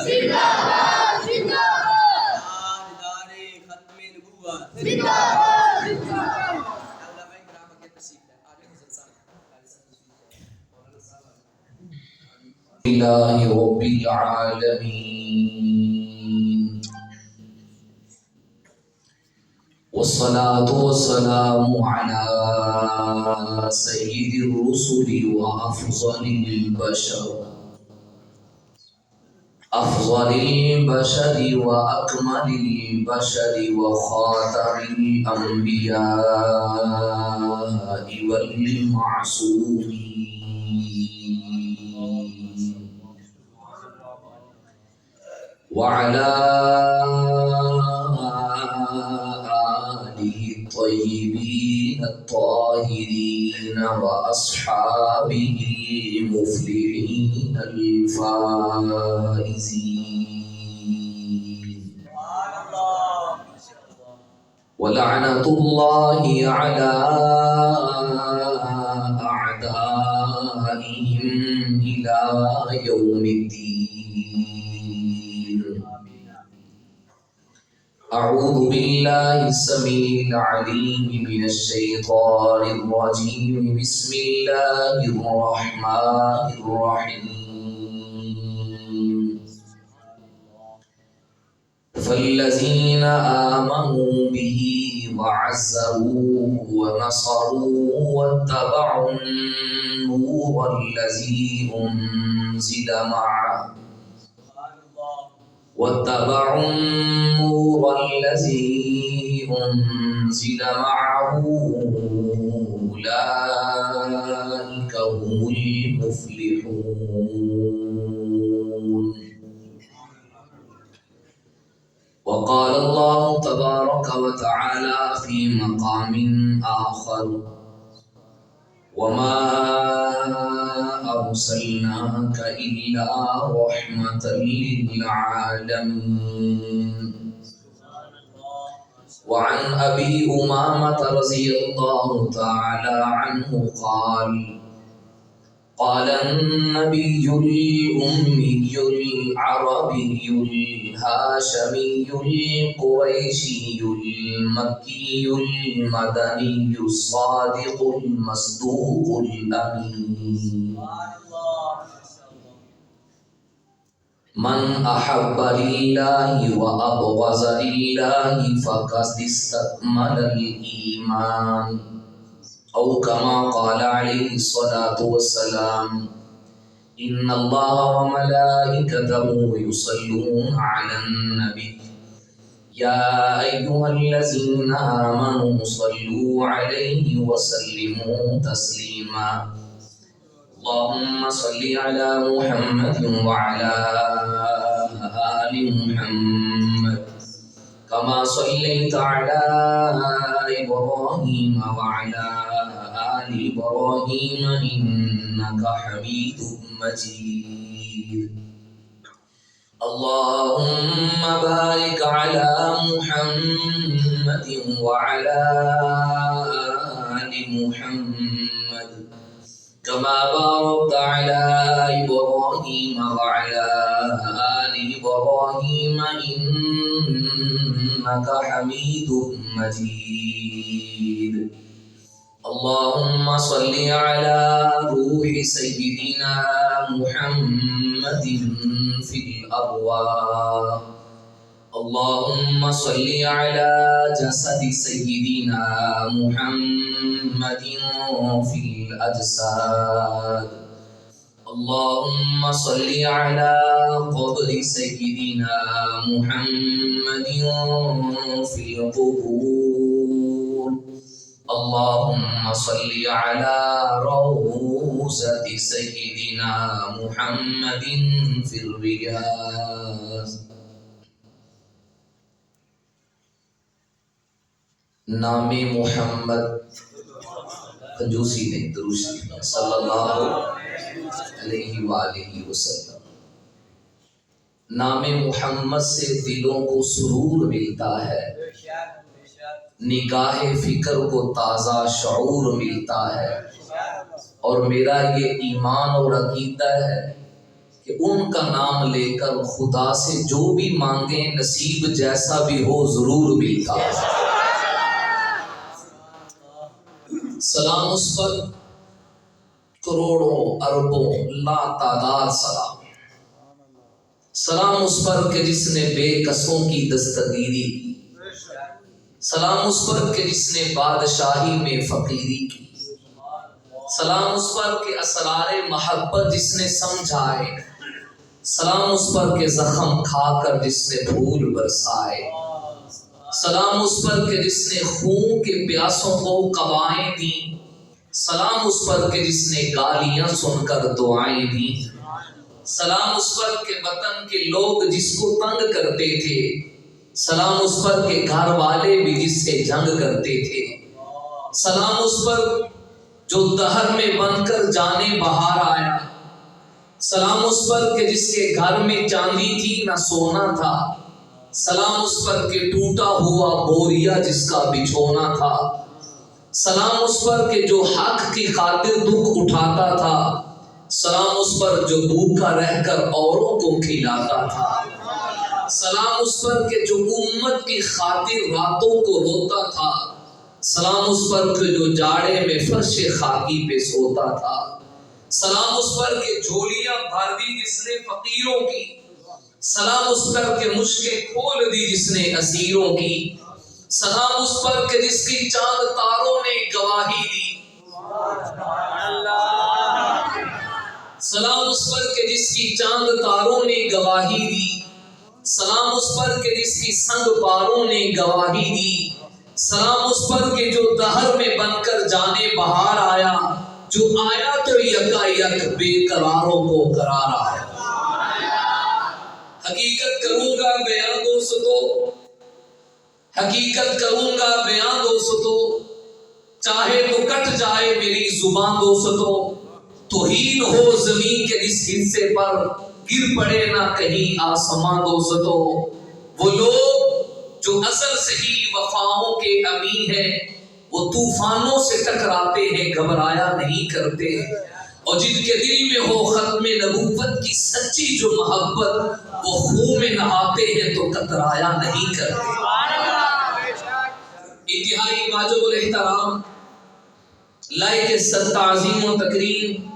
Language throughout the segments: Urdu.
زندہ باد زندہ باد تاجدار ختم نبوت زندہ باد زندہ باد علماء کرام کے تشریف ہے آگے حضرت صاحب الہ رب العالمین والصلاة والسلام على سيد الرسل وأفضل البشر وأكمل البشر وخاتم الأنبياء والمعصومين وعلى الطيبين الطاهرين وأصحابه المفلحين الفائزين ولعنة الله على أعدائهم إلى يوم الدين. أعوذ بالله السميع العليم من الشيطان الرجيم. بسم الله الرحمن الرحيم. فالذين آمنوا به وعزروه ونصروه واتبعوا النور الذي أنزل معه أولئك هم المفلحون. وقال الله تبارك وتعالى في مقام آخر: وما أرسلناك إلا رحمة للعالمين. وعن أبي أمامة رضي الله تعالى عنه قال: قال النبي الأمي العربي الهاشمي القريشي المكي المدني الصادق المصدوق الأمين: من أحب لله وأبغض لله فقد استكمل الإيمان، أو كما قال عليه الصلاة والسلام: إن الله وملائكته يصلون على النبي يا أيها الذين آمنوا صلوا عليه وسلموا تسليما. اللهم صل على محمد وعلى آل محمد كما صليت على إبراهيم وعلى آل إبراهيم إنك حميد مجيد. اللهم بارك على محمد وعلى آل محمد كما باركت على إبراهيم وعلى آل إبراهيم إنك حميد مجيد. اللهم صل على روح سيدنا محمد في الأرواح. اللهم صل على جسد سيدنا محمد في الأجساد. اللهم صل على قبر سيدنا محمد في القبور. اللهم صل على روضة سيدنا محمد في الرياض. نام محمد کنجوسی نہیں، درود شریف صلی اللہ علیہ وآلہ وسلم. نام محمد سے دلوں کو سرور ملتا ہے، نگاہ فکر کو تازہ شعور ملتا ہے. اور میرا یہ ایمان اور عقیدہ ہے کہ کہ ان کا نام لے کر خدا سے جو بھی مانگیں نصیب جیسا بھی ہو ضرور ملتا ہے۔ سلام اس پر کروڑوں اربوں لا تعداد سلام، سلام اس پر کہ جس نے بے کسوں کی دستگیری کی، سلام اس پر کہ جس نے بادشاہی میں فقیری کی، سلام اس پر کہ اسرار محبت جس نے سمجھائے، سلام اس پر کہ زخم کھا کر جس نے پھول برسائے، سلام اس پر کہ جس نے خون کے پیاسوں کو قبائیں دیں، سلام اس پر کہ جس نے گالیاں سن کر دعائیں دیں، سلام اس پر کہ وطن کے لوگ جس کو تنگ کرتے تھے، سلام اس پر کہ گھر والے بھی جس سے جنگ کرتے تھے، سلام اس پر جو دہر میں بن کر جانے بہار آیا، سلام اس پر کہ جس کے گھر میں چاندی تھی نہ سونا تھا، سلام اس پر کہ ٹوٹا ہوا بوریا جس کا بچھونا تھا، سلام اس پر کہ جو حق کی خاطر دکھ اٹھاتا تھا، سلام اس پر جو بھوکا رہ کر اوروں کو کھلاتا تھا، سلام اس پر کہ جو امت کی خاطر راتوں کو روتا تھا، سلام اس پر کہ جو جاڑے میں فرش خاکی پہ سوتا تھا، سلام اس پر کہ جھولیاں بھر دی جس نے فقیروں کی، سلام اس پر کہ مشکیں کھول دی جس نے اسیروں کی، سلام اس پر کہ جس کی چاند تاروں نے گواہی دی، سلام اس پر کہ جس کی چاند تاروں نے گواہی دی، سلام اس پر کہ جس کی سنگ پاروں نے گواہی دی، سلام اس پر کہ جو دہر میں بن کر جانے بہار آیا، جو آیا تو یکا یک بے قراروں کو قرار آیا۔ حقیقت کروں گا بیان دوستو، حقیقت کروں گا بیان دوستو، چاہے تو کٹ جائے میری زبان دوستو، توہین ہو زمین کے اس حصے پر گر پڑے نہ کہیں آسمان دوستو، وہ لوگ جو ازل سے ہی وفاؤں کے امین ہیں، وہ طوفانوں سے ٹکراتے ہیں گھبرایا نہیں کرتے، اور جن کے دل میں ہو ختم نبوت کی سچی جو محبت، وہ خون میں نہاتے ہیں تو کترایا نہیں کرتے۔ انتہائی واجب الاحترام لائق تعظیم و تکریم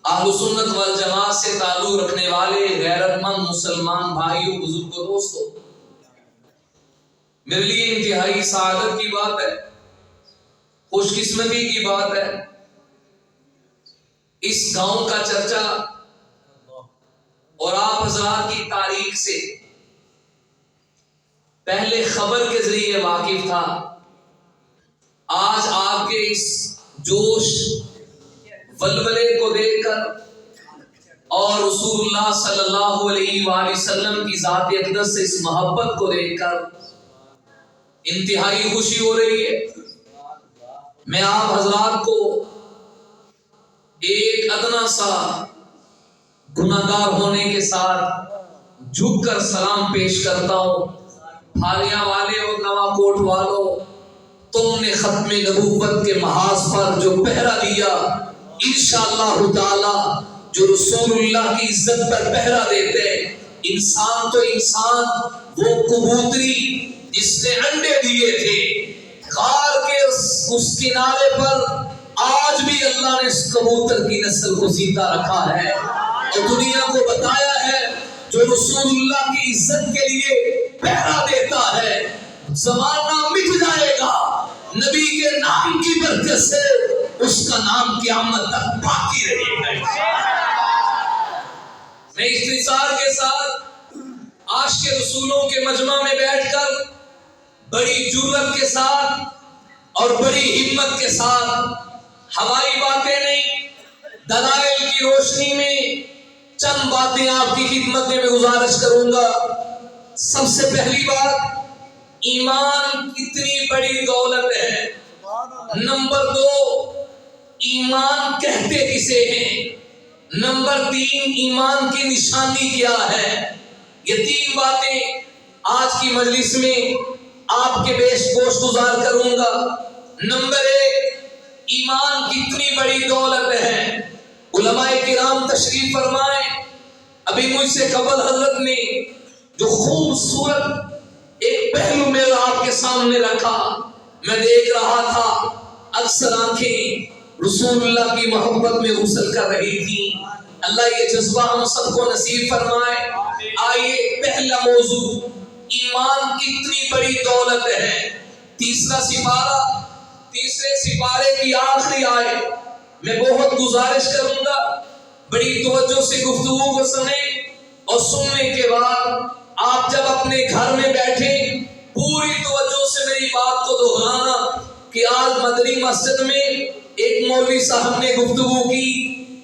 اہل سنت والجماعت سے تعلق رکھنے والے غیرت مند مسلمان بھائیوں بزرگوں دوستوں، میرے لیے انتہائی سعادت کی بات ہے، خوش قسمتی کی بات ہے، اس گاؤں کا چرچا اور آپ حضرات کی تاریخ سے پہلے خبر کے ذریعے واقف تھا، آج آپ کے اس جوش ولولے کو دیکھ کر اور رسول اللہ صلی اللہ علیہ وآلہ وسلم کی ذات اقدس سے اس محبت کو دیکھ کر انتہائی خوشی ہو رہی ہے۔ میں آپ حضرات کو ایک ادنا سا گناہگار ہونے کے ساتھ جھک کر سلام پیش کرتا ہوں۔ پھالیاں والے اور نوا کوٹ والوں، تم نے ختم نبوت کے محاذ پر جو پہرا دیا، انشاءاللہ تعالی جو رسول اللہ کی عزت پر پہرا دیتے، انسان تو انسان، وہ کبوتری جس نے انڈے دیے تھے غار کے اس کنارے پر، آج بھی اللہ نے اس کبوتر کی نسل کو زندہ رکھا ہے اور دنیا کو بتایا ہے جو رسول اللہ کی عزت کے لیے پہرا دیتا ہے، زمانہ مٹ جائے گا، نبی کے نام کی برکت سے اس کا نام قیامت تک باقی رہے گا۔ میں اختصار کے ساتھ عاشق رسولوں کے مجمع میں بیٹھ کر بڑی جرأت کے ساتھ اور بڑی ہمت کے ساتھ ہوائی باتیں نہیں، دلائل کی روشنی میں چند باتیں آپ کی خدمت میں گزارش کروں گا۔ سب سے پہلی بات، ایمان کتنی بڑی دولت ہے۔ نمبر 2، ایمان کہتے کسے ہیں۔ نمبر 3، ایمان کی نشانی کیا ہے۔ یہ 3 باتیں آج کی مجلس میں آپ کے پیش گوش گزار کروں گا۔ نمبر 1، ایمان کتنی بڑی دولت ہے۔ علماء کرام تشریف فرمائیں، ابھی مجھ سے قبل حضرت نے جو خوبصورت ایک پہلو میرا آپ کے سامنے رکھا، میں دیکھ رہا تھا اکثر آنکھیں رسول اللہ کی محبت میں غسل کر رہی تھی۔ اللہ یہ جذبہ ہم سب کو نصیب فرمائے۔ آئیے پہلا موضوع، ایمان کتنی بڑی دولت ہے۔ تیسرا سپارہ، تیسرے سپارے کی آخری آیت۔ میں بہت گزارش کروں گا بڑی توجہ سے گفتگو کو سنیں، اور سننے کے بعد آپ جب اپنے گھر میں بیٹھیں پوری توجہ سے میری بات کو دہرانا کہ آج مدنی مسجد میں ایک مولوی صاحب نے گفتگو کی،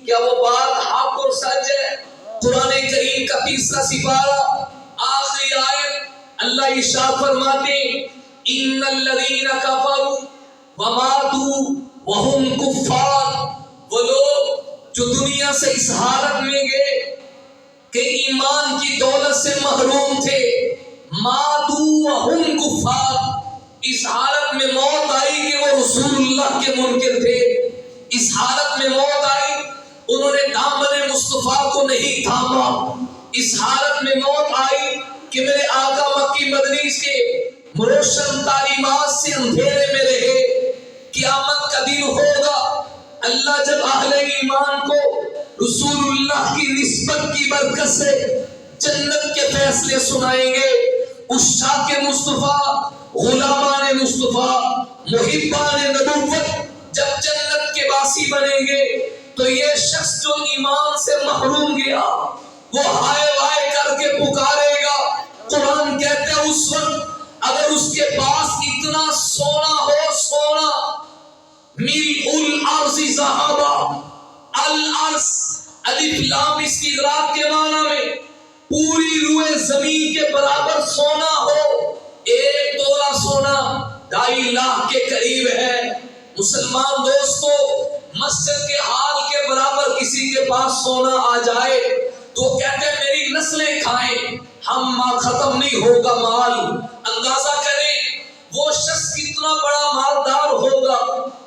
کیا وہ بات حق اور سچ ہے؟ قرآن کریم کا تیسرا سپارہ آخری آیت، اللہ ارشاد فرماتے ان الذین کفروا وماتوا وہم کفار، وہ لوگ جو دنیا سے اس حالت میں گئے کہ ایمان کی دولت سے محروم تھے، ماتوا وہم کفار، اس حالت میں موت آئی کہ وہ رسول اللہ کے منکر تھے، اس حالت میں موت آئی انہوں نے دامن مصطفیٰ کو نہیں تھاما، اس حالت میں موت آئی کہ میرے آقا مکی مدنی کے روشن تعلیمات سے اندھیرے میں رہے۔ قیامت کا دن ہوگا، اللہ جب اہل ایمان کو رسول اللہ کی نسبت کی برکت سے جنت کے فیصلے سنائیں گے، عشاق مصطفیٰ، غلامان مصطفیٰ، محبان نبوت جب جنت کے باسی بنیں گے تو یہ شخص جو ایمان سے محروم گیا وہ ہائے وائے کر کے پکارے گا۔ قرآن کہتے ہیں اس وقت اگر اس کے پاس اتنا سونا ہو، سونا ملء الارض ذہبا، الارض الف لام استغراق کے معنی میں پوری روئے زمین کے برابر سونا ہو، ایک تولہ سونا 2.5 لاکھ کے قریب ہے۔ مسلمان دوستو، مسجد کے حال کے برابر کسی کے پاس سونا آ جائے تو کہتے ہیں میری نسلیں کھائیں، ہم ختم نہیں ہوگا مال۔ اندازہ کریں وہ شخص کتنا بڑا مالدار ہوگا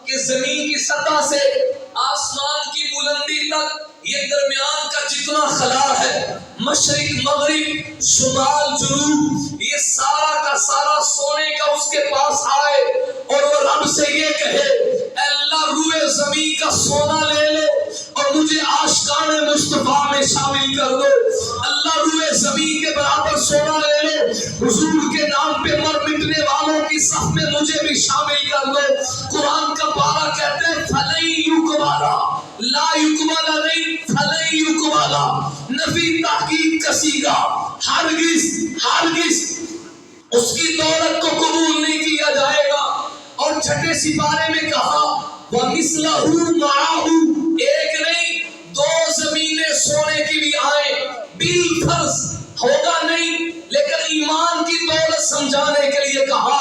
کہ زمین کی سطح سے آسمان کی بلندی تک یہ درمیان کا جتنا خلا ہے، مشرق مغرب شمال جنوب، یہ سارا کا سارا سونے کا اس کے پاس آئے اور وہ رب سے یہ کہے اے اللہ روئے زمین کا سونا لے لو اور مجھے عاشقان مصطفیٰ میں شامل کر دو۔ اللہ روئے زمین کے برابر سونا لے لو، حضور کے نام پہ مر مٹنے والوں کی صف میں مجھے بھی شامل کر دو۔ قرآن کا پارہ کہتے ہیں فَلَن يُقْبَلَ، لا یقبل نہیں، فَلَن يُقْبَلَ، نفی تحقیق کا صیغہ، ہرگز ہرگز اس کی دولت کو قبول نہیں کیا جائے گا۔ اور چھٹے سپارے میں کہا وَمِثْلَهُ مَعَهُ، ایک نہیں 2 زمینیں سونے کی بھی آئیں، بالفرض ہوگا نہیں، لیکن ایمان کی دولت سمجھانے کے لیے کہا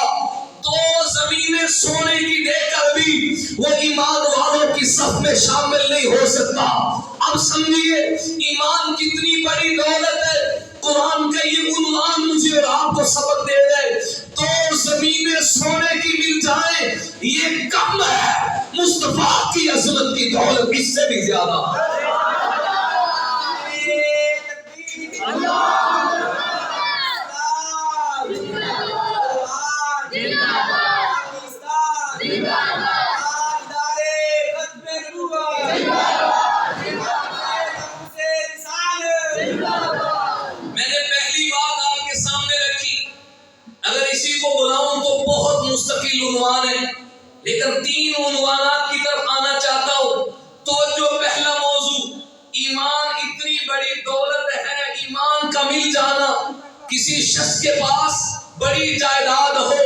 2 زمینیں سونے کی دے کر بھی وہ ایمان والوں کی صف میں شامل نہیں ہو سکتا۔ اب سمجھیے ایمان کتنی بڑی دولت ہے۔ قرآن کا یہ عنوان مجھے اور آپ کو سبق دے دے، 2 زمینیں سونے کی مل جائیں یہ کم ہے، مصطفیٰ کی عظمت کی دولت اس سے بھی زیادہ ہے۔ مستقل عنوان ہے لیکن 3 عنوانات کی طرف آنا چاہتا ہوں۔ تو جو پہلا موضوع، ایمان اتنی بڑی دولت ہے، ایمان کا مل جانا۔ کسی شخص کے پاس بڑی جائیداد ہو،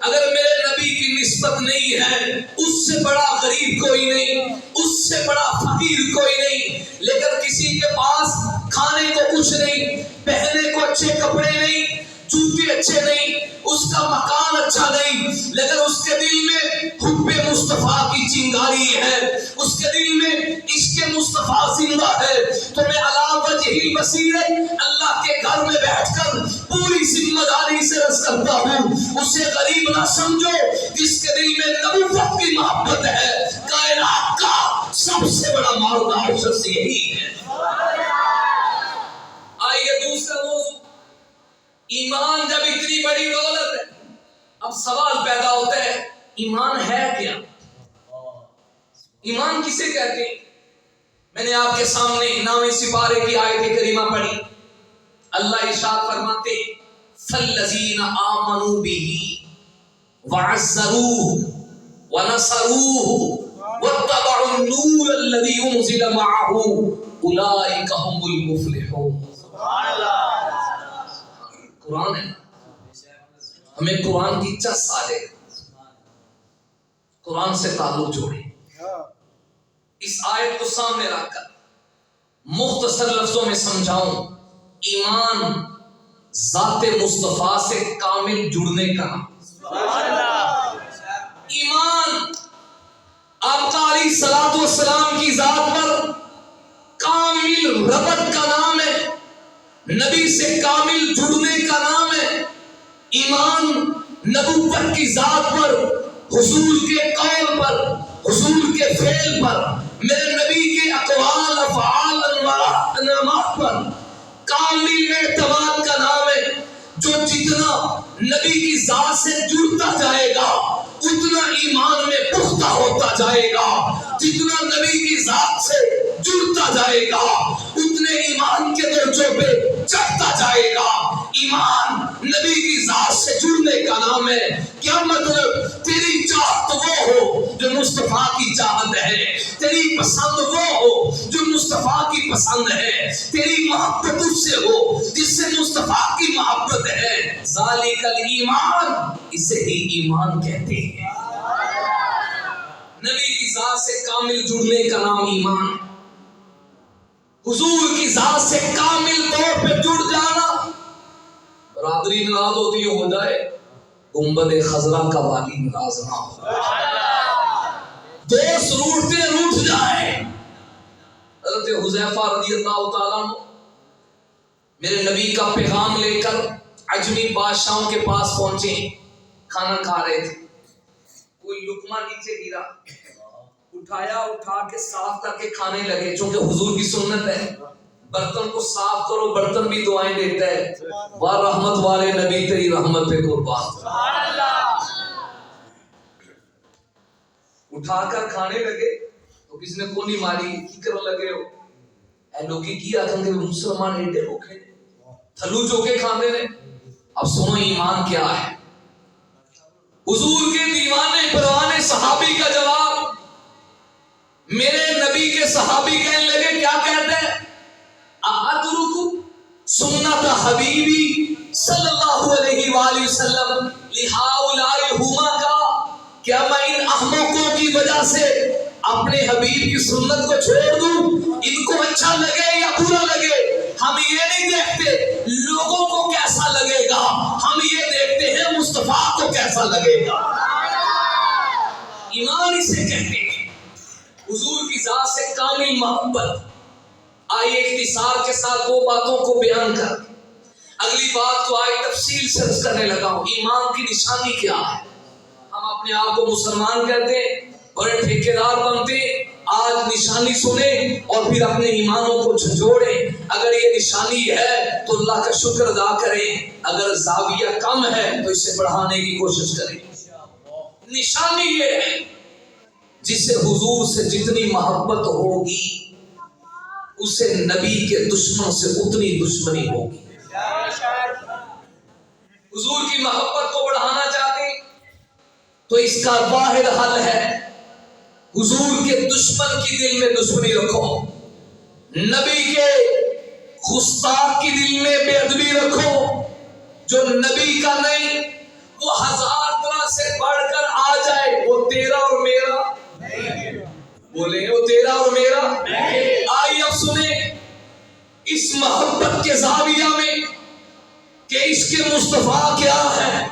اگر میرے نبی کی نسبت نہیں ہے، اس سے بڑا غریب کوئی نہیں، اس سے بڑا فقیر کوئی نہیں، لیکن کسی کے پاس کھانے کو کچھ نہیں، پہننے کو اچھے کپڑے نہیں، جوتے اچھے نہیں، اس کا مکان اچھا نہیں، لیکن اس کے دل میں حب مصطفیٰ کی چنگاری ہے، اس کے دل میں عشق مصطفیٰ زندہ ہے، تو میں علی وجہ البصیرۃ اللہ کے گھر میں بیٹھ کر پوری ذمہ داری سے عرض کرتا ہوں، اسے غریب نہ سمجھو جس کے دل میں نبوت کی محبت ہے۔ کائنات کا سب سے بڑا مالدار شخص یہی ہے۔ ایمان جب اتنی بڑی دولت ہے، اب سوال پیدا ہوتا ہے ایمان ہے کیا؟ ایمان کسے کہتے ہیں؟ میں نے آپ کے سامنے 9ویں سپارے کی آیت کریمہ پڑھی. اللہ ارشاد فرماتے فالذین آمنوا بہ وعزروہ ونصروہ واتبعوا النور الذی انزل معہ اولئک هم المفلحون. قرآن ہے، ہمیں قرآن کی چس آ جائے، قرآن سے تعلق جوڑے. اس آیت کو سامنے رکھ کر مختصر لفظوں میں سمجھاؤں. ایمان ذات مصطفیٰ سے کامل جڑنے کا نام. ایمان آقا علیہ الصلوۃ والسلام کی ذات پر کامل ربط کا نام ہے، نبی سے کامل جڑنے کا نام ہے. ایمان نبوت کی ذات پر، حضور کے قول پر، حضور کے فعل پر، میرے نبی کے اقوال افعال انعامات پر کامل اعتماد کا نام ہے. جو جتنا نبی کی ذات سے جڑتا جائے گا اتنا ایمان میں پختہ ہوتا جائے گا. جتنا نبی کی ذات سے جڑتا جائے گا اتنے ایمان کے درجوں پہ چڑھتا جائے گا. ایمان نبی کی ذات سے جڑنے کا نام ہے. کیا مطلب؟ تیری چاہت وہ ہو جو مصطفیٰ کی چاہت ہے، تیری پسند وہ ہو جو مصطفیٰ کی پسند ہے، تیری محبت اس سے ہو جس سے مصطفیٰ کی محبت ہے. ذالک الایمان، اسے ہی ایمان کہتے ہیں. نبی کی ذات سے کامل جڑنے کا نام ایمان. حضور کی ذات سے کامل طور پہ جڑ جانا. برادری ناراض ہوتی ہو جائے، گنبد خضرا کا والی ناراض نہ ہو. دوست روٹتے روٹ جائے. حضرت حذیفہ رضی اللہ تعالیٰ عنہ میرے نبی کا پیغام لے کر عجمی بادشاہوں کے پاس پہنچے. کھانا کھا رہے تھے، کوئی لقمہ نیچے گرا، اٹھایا، اٹھا کے صاف کر کے کھانے لگے. چونکہ حضور کی سنت ہے برتن کو صاف کرو، برتن بھی دعائیں دیتا ہے. واہ رحمت والے نبی تیری رحمت پہ قربان. اٹھا کر کھانے لگے تو کسی نے کونی ماری کی کرنے لگے ہو اے لوگی کی آکھن کے مسلمان ایڈے بھوکے تھلو جو کے کھانے نے. اب سنو ایمان کیا ہے. حضور کے دیوانے پروانے صحابی کا جواب. میرے نبی کے صحابی کہنے لگے، کیا کہتے ہیں؟ ادرک سنت حبیبی صلی اللہ علیہ وآلہ وسلم لہؤلاء ہما کا، کیا میں ان احمقوں کی وجہ سے اپنے حبیب کی سنت کو چھوڑ دوں؟ ان کو اچھا لگے یا برا لگے ہم یہ نہیں دیکھتے لوگوں کو کیسا لگے گا، ہم یہ دیکھتے ہیں مصطفیٰ کو کیسا لگے گا. ایمان اسے کہتے ہیں. حضور کی ذات سے کامل محبت. آئیے اختصار کے ساتھ دو باتوں کو بیان کر اگلی بات کو آئے تفصیل سے عرض کرنے لگا ہوں. ایمان کی نشانی کیا ہے؟ ہم اپنے آپ کو مسلمان کہتے ہیں، بڑے ٹھیکیدار بنتے. آج نشانی سنیں اور پھر اپنے ایمانوں کو جھنجھوڑیں. اگر یہ نشانی ہے تو اللہ کا شکر ادا کریں، اگر زاویہ کم ہے تو اسے بڑھانے کی کوشش کریں. نشانی یہ ہے جسے حضور سے جتنی محبت ہوگی اسے نبی کے دشمن سے اتنی دشمنی ہوگی. حضور کی محبت کو بڑھانا چاہتے ہیں تو اس کا واحد حل ہے حضور کے دشمن کی دل میں دشمنی رکھو، نبی کے گستاخ کی دل میں بے ادبی رکھو. جو نبی کا نہیں وہ ہزار طرح سے بڑھ کر آ جائے، وہ تیرا اور میرا بولے، وہ تیرا اور میرا. آئیے اب سنیں اس محبت کے زاویہ میں کہ اس کے مصطفیٰ کیا ہے.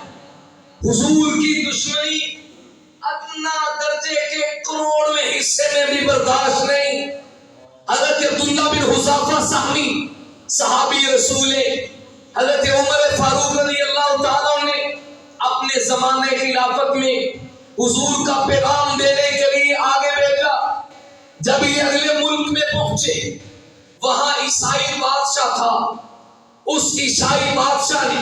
حضور کی دشمنی ادنا درجے کے کروڑویں حصے میں بھی برداشت نہیں. حضرت عبداللہ بن حذافہ سہمی صحابی رسول، حضرت عمر فاروق رضی اللہ تعالیٰ نے اپنے زمانے خلافت میں حضور کا پیغام دینے کے لیے آگے بھیجا. جب یہ اگلے ملک میں پہنچے وہاں عیسائی بادشاہ تھا. اس عیسائی بادشاہ نے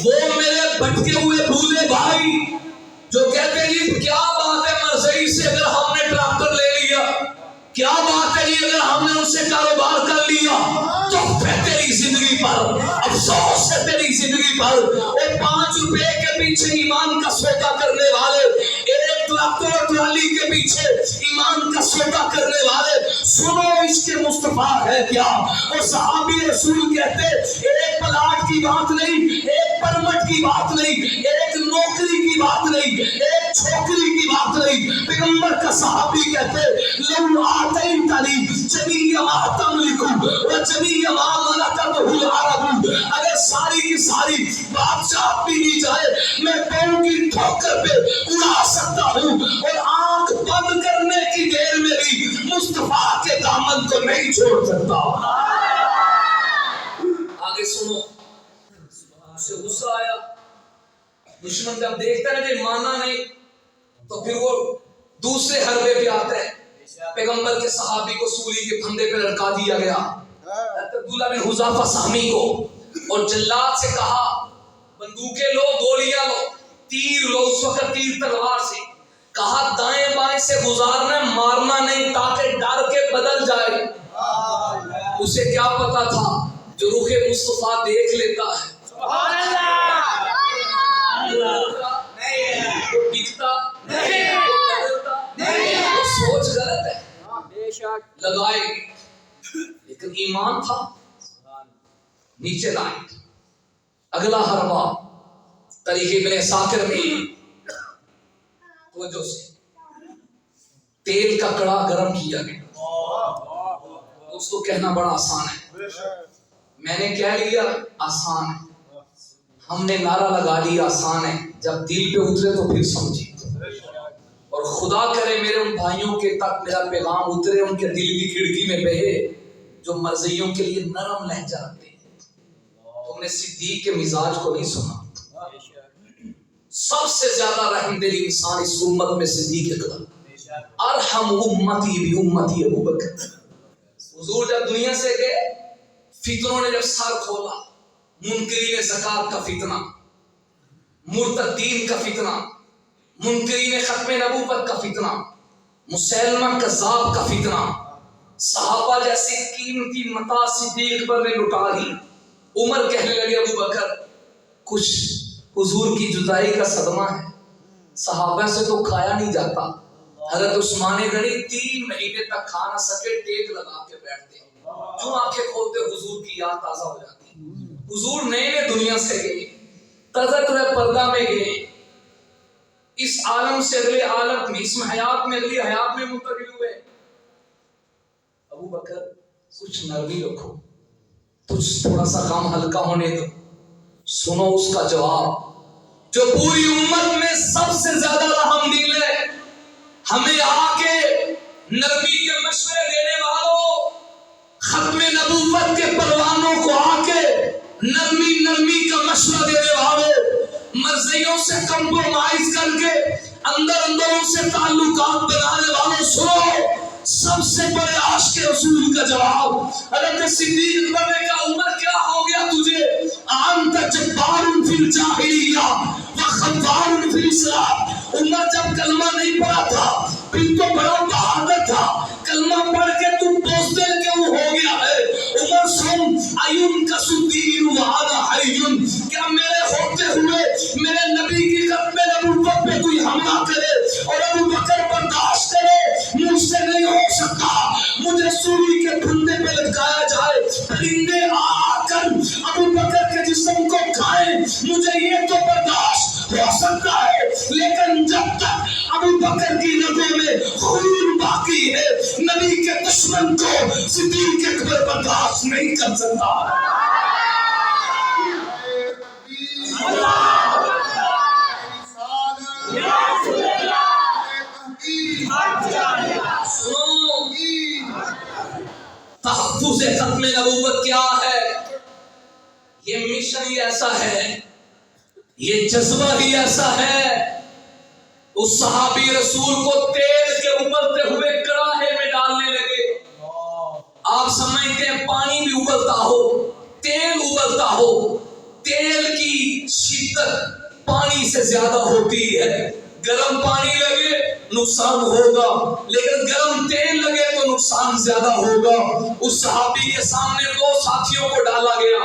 وہ میرے بھٹکے ہوئے بھولے بھائی جو کہتے ہیں جی کیا بات ہے مرزئی سے اگر ہم نے ٹریکٹر لے لیا، کیا بات ہے جی اگر ہم نے ان سے کاروبار کر لیا، تو پھر تیری زندگی پر افسوس ہے، تیری زندگی پر وہ 5 روپے کے پیچھے ایمان کا سودا کرنے والے، ایک ٹریکٹر اور ٹرالی کے پیچھے ایمان کا سودا کرنے والے، سنو اس کے مصطفیٰ ہے کیا؟ وہ صحابی رسول کہتے ایک پلاٹ کی بات نہیں، ایک پرمٹ کی بات نہیں، ایک نوکری کی بات نہیں، ایک چھوکری کی بات نہیں، پیغمبر کا صحابی کہتے لو آتیتنی جمیع ما تملک و جمیع ما ملکتہ العرب، اگر ساری کی ساری بادشاہ بھی دی جائے میں پاؤں کی ٹھوکر پہ اڑا سکتا ہوں، اور آنکھ بند کرنے کی دیر میں بھی مصطفیٰ کے دامن کو نہیں چھوڑ سکتا۔ آگے سنو، اسے غصہ آیا، دشمن جب دیکھتا ہے کہ مانا نہیں تو پھر وہ دوسرے حربے پہ آتا ہے۔ پیغمبر کے صحابی کو سولی کے پھندے پہ لٹکا دیا گیا، عبداللہ بن حذافہ سہمی کو، اور جلاد سے کہا بندوقیں لو، گولیاں لو، تیر لو، اس وقت تیر تلوار سے، کہا دائیں بائیں سے گزارنا، مارنا نہیں تاکہ ڈر کے بدل جائے۔ اسے کیا پتا تھا جو رخ مصطفیٰ دیکھ لیتا ہے سبحان اللہ، وہ ٹکتا نہیں، وہ بدلتا نہیں، وہ سوچ غلط ہے بے شک لگائے گی، لیکن ایمان تھا نیچے لائٹ۔ اگلا حربہ طریق ابن ساکر میں توجہ سے تیل کا کڑا گرم کیا گیا۔ دوستو کہنا بڑا آسان ہے، میں نے کہہ لیا آسان ہے، ہم نے نعرہ لگا لیا آسان ہے، جب دل پہ اترے تو پھر سمجھے، اور خدا کرے میرے ان بھائیوں کے تک میرا پیغام اترے، ان کے دل کی کھڑکی میں بہے جو مرضیوں کے لیے نرم لہجہ رکھتے ہیں۔ تم نے صدیق کے مزاج کو نہیں سنا، سب سے زیادہ رحم دل انسان اس امت میں صدیق اکبر، ارحم امتی بھی امتی ابو بکر۔ حضور جب دنیا سے گئے، فتنوں نے جب سر کھولا، منکرین زکات کا فتنہ، مرتدین کا فتنہ، منکرین ختم نبوت کا فتنہ، مسلمہ کذاب کا فتنہ، صحابہ جیسی قیمتی متاع صدیق پر نے لٹا دی۔ عمر کہنے لگے ابو بکر کچھ حضور کی جدائی کا صدمہ ہے، صحابہ سے تو کھایا نہیں جاتا۔ حضرت عثمان غنی 3 مہینے تک کھا نہ سکے، ٹیک لگا کے بیٹھتے، جو آنکھیں کھولتے حضور کی یاد تازہ ہو جاتی۔ حضور نئے نئے دنیا سے گئے، تذکرہ پردہ میں گئے، اس عالم سے اگلے عالم میں، اس حیات میں اگلی حیات میں منتقل ہوئے۔ ابو بکر کچھ نرمی رکھو، کچھ تھوڑا سا کام ہلکا ہونے دو۔ سنو اس کا جواب جو پوری امت میں سب سے زیادہ رحم دل ہے، ہمیں آ کے نبی کے مشورے دینے والوں، ختم نبوت کے پروانوں کو آ کے نرمی نرمی کا مشورہ دینے والوں، مرضیوں سے کمپرومائز کر کے اندر اندروں سے تعلقات بنانے والوں، سنو سب سے بڑے عاشق رسول کا جواب۔ حضرت صدیق اکبر نے کہا عمر کیا ہو گیا تجھے؟ انت جبار فی الجاہلیہ وخوار فی الاسلام۔ عمر جب کلمہ نہیں پڑھا تھا پھر تو بڑا بہادر تھا، کلمہ پڑھ کے تم بوزدل کیوں ہو گیا ہے؟ عمر سن ایون کا سدیر وانا حیون، کیا میرے ہوتے ہوئے میرے نبی کی ختم نبوت پہ کوئی حملہ کرے اور ابو بکر برداشت کرے؟ مجھ سے نہیں ہو سکتا، مجھے سولی کے پھندے پہ لٹکایا جائے، پرندے آ کر ابو بکر کے جسم کو کھائیں، مجھے یہ تو برداشت ہو سکتا ہے، لیکن جب تک ابو بکر کی رگوں میں خون باقی ہے نبی کے دشمن کو صدیق اکبر برداشت نہیں کر سکتا۔ تحفظ ختم نبوت کیا ہے؟ یہ مشن ہی ایسا ہے، یہ جذبہ ہی ایسا ہے۔ اس صحابی رسول کو تیل کے ابلتے ہوئے کڑاہے میں ڈالنے لگے۔ آپ سمجھتے ہیں پانی بھی ابلتا ہو، تیل ابلتا ہو، تیل کی سے زیادہ ہوتی ہے. گرم پانی لگے نقصان ہوگا, لیکن گرم تیل لگے تو نقصان زیادہ ہوگا. اس صحابی کے سامنے 2 ساتھیوں کو ڈالا گیا.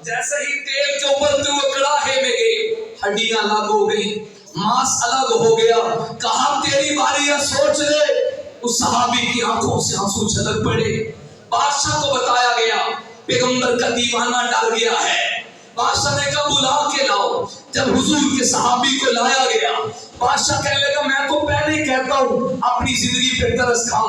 جیسے ہی تیل کے ابلتے ہوئے کڑاہے میں گئے, ہڈیاں الگ ہو گئی, ماس الگ ہو گیا. کہا تیری باری ہے, سوچ لے. اس صحابی کی آنکھوں سے آنسو چھلک پڑے. بادشاہ کو بتایا گیا پیغمبر کا دیوانہ ڈر گیا ہے. بادشاہ نے کہا بلا کے لاؤ. جب حضور کے صحابی کو لایا گیا, بادشاہ کہنے لگا میں تو پہلے ہی کہتا ہوں اپنی زندگی پہ ترس کھا.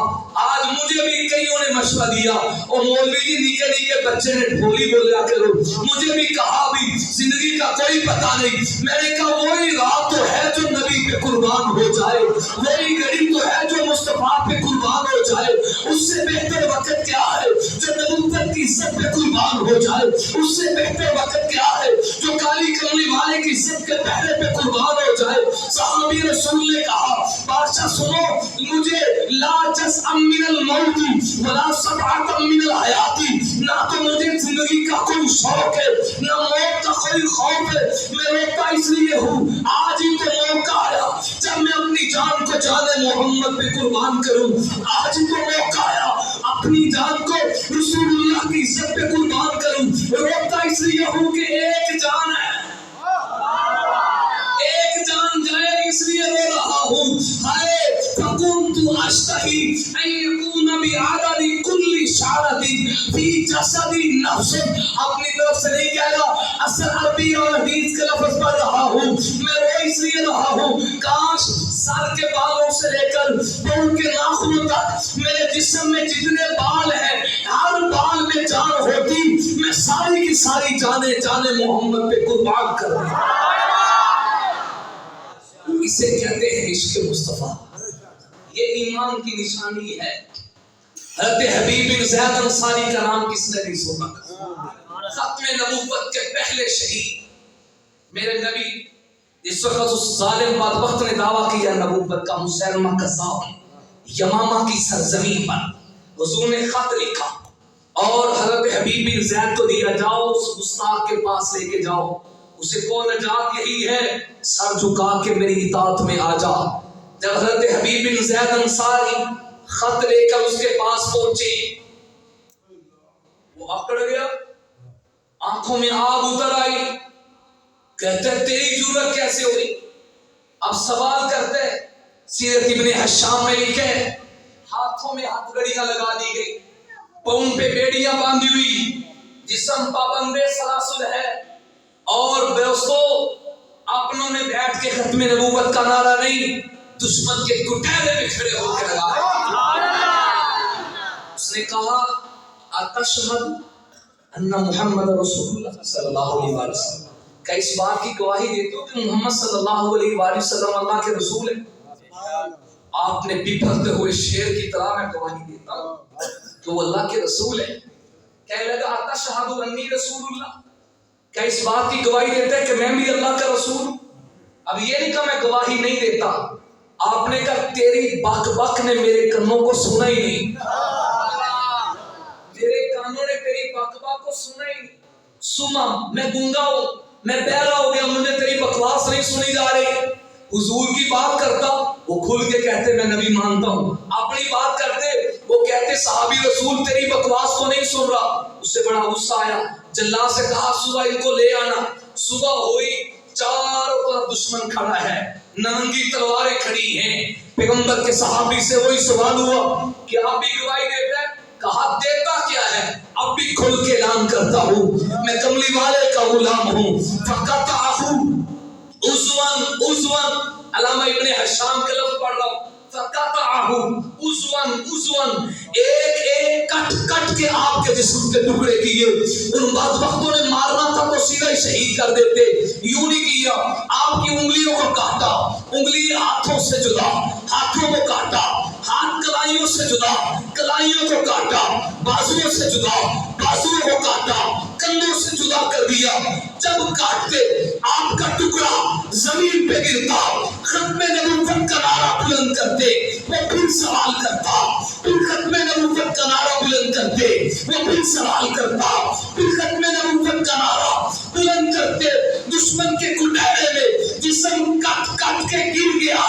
آج مجھے بھی کئیوں نے مشورہ دیا, اور مولوی جی نکے نکے بچے نے ڈھولی بولیا کرو. مجھے بھی کہا بھی زندگی کا کوئی پتہ نہیں. میں نے کہا وہی رات تو ہے جو نبی پہ قربان ہو جائے, وہی گھڑی تو ہے جو مصطفیٰ پہ قربان ہو جائے. اس سے بہتر وقت کیا ہے جو نبوت کی عزت پہ قربان ہو جائے. اس سے بہتر وقت کیا ہے جو کالی کملی والے کی عزت کے پہرے پہ قربان ہو جائے. صحابی رسول نے کہا بادشاہ سنو, مجھے لا جزء من الموت ولا سبعۃ من الحیات, نہ تو مجھے زندگی کا کوئی شوق ہے نہ موت کا کوئی خوف ہے. میں روتا اس لیے ہوں آج ہی تو موقع آیا جب میں اپنی جان کو جان محمد پہ قربان کروں. آج ہی تو موقع آیا اپنی جان کو رسول اللہ کی عزت پہ قربان کروں. روتا اس لیے ہوں کہ ایک جان ہے, ایک جان جائے اس لیے رو رہا ہوں. ہائے فکنت اشتہی ان یکون بعدد کل شعرۃ فی جسد نفس. اپنی طرف سے نہیں کہہ رہا, اصل عربی اور حدیث کے لفظ پڑھ رہا ہوں. میں رو اس لیے رہا ہوں کاش سر کے بالوں سے لے کر پاؤں کے ناخنوں تک میرے جسم میں جتنے بال ہیں ہر بال میں جان ہوتی. میں ساری کی ساری جانیں جان محمد پہ قربان کروں. اسے کہتے ہیں عشق مصطفیٰ. یہ ایمان کی نشانی ہے. حضرت حبیب بن زید انصاری کا نام کس نے نہیں سنا؟ ختم نبوت کے پہلے شہید میرے نبی. اس وقت اس ظالم بدبخت نے دعویٰ کیا نبوت کا, مسیلمہ کذاب, یمامہ کی سرزمین پر حضور نے خط لکھا اور حضرت حبیب بن زید کو دیا, جاؤ اس گستاخ کے پاس لے کے جاؤ, اسے کو نجات یہی ہے سر جھکا کے میری اطاعت میں آ جا. جب حضرت حبیب بن زید انصاری خط لے کر اس کے پاس پہنچے, وہ اکڑ گیا, آنکھوں میں آگ اتر آئی. کہتے تیری جرأت کیسے ہوئی؟ اب سوال کرتے, سیرت ابن حشام میں لکھے ہاتھوں میں ہتھ گڑیاں لگا دی گئی, پاؤں پہ بیڑیاں باندھی ہوئی, جسم پابندے سلاسل ہے, اور دوستو اپنوں نے بیٹھ کے ختم نبوت کا نعرہ نہیں دشمن کے کٹہرے میں کھڑے ہو کے لگایا. اس نے کہا اتشہد ان محمد رسول اللہ صلی اللہ علیہ وسلم, کیا اس بات کی گواہی دیتے ہو کہ محمد صلی اللہ علیہ وسلم اللہ کے رسول ہیں؟ آپ نے بپھرتے ہوئے شیر کی طرح میں گواہی دیتا ہوں کہ وہ اللہ کے رسول ہیں. کہنے لگا اتشہد انی رسول اللہ, کیا اس بات کی گواہی دیتے ہیں کہ میں بھی اللہ کا رسول ہوں؟ اب یہ نہیں کہا میں گواہی نہیں دیتا, آپ نے کہا تیری بک بک نے میرے کانوں کو سنا ہی نہیں, میرے کانوں نے تیری بک بک کو سنا ہی نہیں. سما میں گونگا ہوں, میں بہرا ہو گیا, مجھے تیری بکواس نہیں سنی جا رہی. حضور کی بات کرتا وہ کھل کے کہتے میں نبی مانتا ہوں, اپنی بات کرتے وہ کہتے صحابی رسول تیری بکواس کو نہیں سن رہا. اس سے بڑا غصہ آیا, جلاد سے کہا صبح ان کو لے آنا. صبح ہوئی, چاروں طرف دشمن کھڑا ہے, ننگی تلواریں کھڑی ہیں. پیغمبر کے صحابی سے وہی سوال ہوا کہ آپ بھی گواہی دیتے ہیں؟ کہا دیتا کیا ہے, اب بھی کھل کے اعلان کرتا ہوں میں کملی والے کا غلام ہوں. فقطعہ عضواً عضواً, علامہ ابن حشام کے لفظ پڑھ رہا ہوں, فقطعہ عضواً عضواً, ایک ایک کٹ کٹ کے آپ کے جسم کے ٹکڑے کیے. ان بدبختوں نے مارنا تھا تو سیدھا ہی شہید کر دیتے, یوں نہیں کیا. آپ کی انگلیوں کو کاٹا, انگلی ہاتھوں سے جدا, ہاتھوں کو کاٹا, ہاتھ کلائیوں سے جدا, کلائیوں کو کاٹا, بازوؤں سے جدا, بازوؤں کو کاٹا, کندھوں سے جدا کر دیا. جب کاٹتے آپ کا ٹکڑا زمین پہ گرتا, ختم نبوت کا نعرہ بلند کرتے, وہ پھر سوال کرتا, پھر ختم نبوت کا نعرہ بلند کرتے, وہ پھر سوال کرتا, پھر ختم نبوت کا نارا بلند کرتے. دشمن کے کٹہرے میں جس جسم کٹ کٹ کے گر گیا،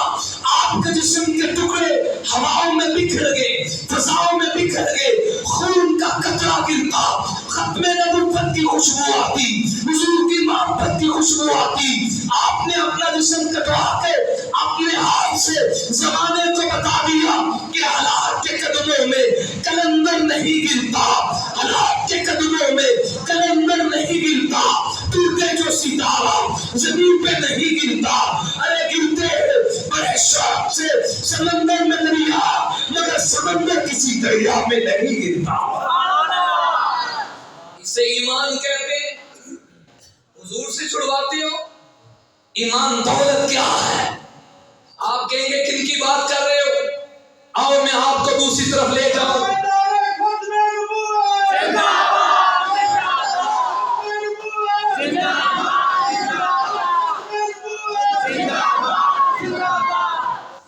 آپ کے جسم کے ٹکڑے ہواؤں میں بکھر گئے، فضاؤں میں بکھر گئے، خون کا قطرہ گرتا، ختم نبوت کی خوشبو آتی، حضور کی محبت کی خوشبو آتی۔ آپ نے اپنا جسم کٹوا کے اپنے ہاتھ سے زمانے کو بتا دیا کہ حالات کے قدموں میں کلندر نہیں گرتا، حالات کے قدموں میں کلندر نہیں گرتا، ٹوٹے جو ستارہ زمین پہ نہیں گرتا، ارے گرتے بڑے شوق سے سمندر میں دریا، مگر سمندر کسی دریا میں نہیں گرتا۔ اسے ایمان کہتے ہیں۔ حضور سے چھڑواتے ہو، ایمان دولت کیا ہے؟ آپ کہیں گے کن کی بات کر رہے ہو؟ آؤ میں آپ کو دوسری طرف لے جاؤں۔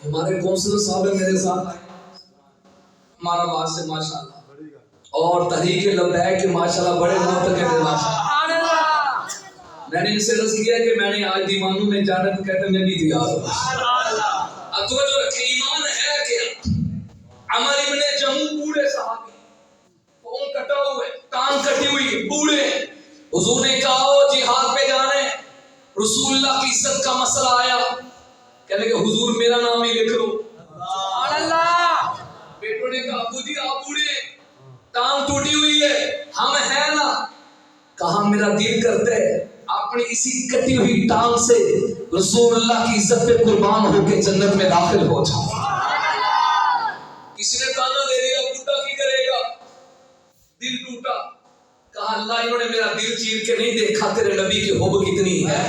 ہمارے کونسلر صاحب ہیں میرے ساتھ، ہمارا بات سے ماشاءاللہ، اور تحریک لبیک کے ماشاءاللہ بڑے نوتک ہیں میرے پاس۔ میں نے ان سے عرض کیا کہ میں نے آج دیوانوں میں جانا تو کہتے میں بھی تیار ہوں۔ اب تو جو رکھے ایمان ہے کہ عمر ابن جموع بوڑھے صحابی، پاؤں کٹا ہوئے، ٹانگ کٹی ہوئی، بوڑھے، حضور نے کہا وہ جہاد پہ جانا ہے، رسول اللہ کی عزت کا مسئلہ آیا، کہنے کہ حضور میرا نام ہی لکھ لو۔ بیٹوں نے کہا ابو جی آپ بوڑھے، ٹانگ ٹوٹی ہوئی ہے، ہم ہیں نا، کہا میرا دل کرتا ہے اپنی اسی کٹی ہوئی ٹانگ سے رسول اللہ کی عزت پہ قربان ہو کے جنت میں داخل ہو جاؤ۔ کسی نے تانا دے دیا بوٹا کی کرے گا، دل ٹوٹا، کہا اللہ انہوں نے میرا دل چیر کے نہیں دیکھا تیرے نبی کی حب کتنی ہے۔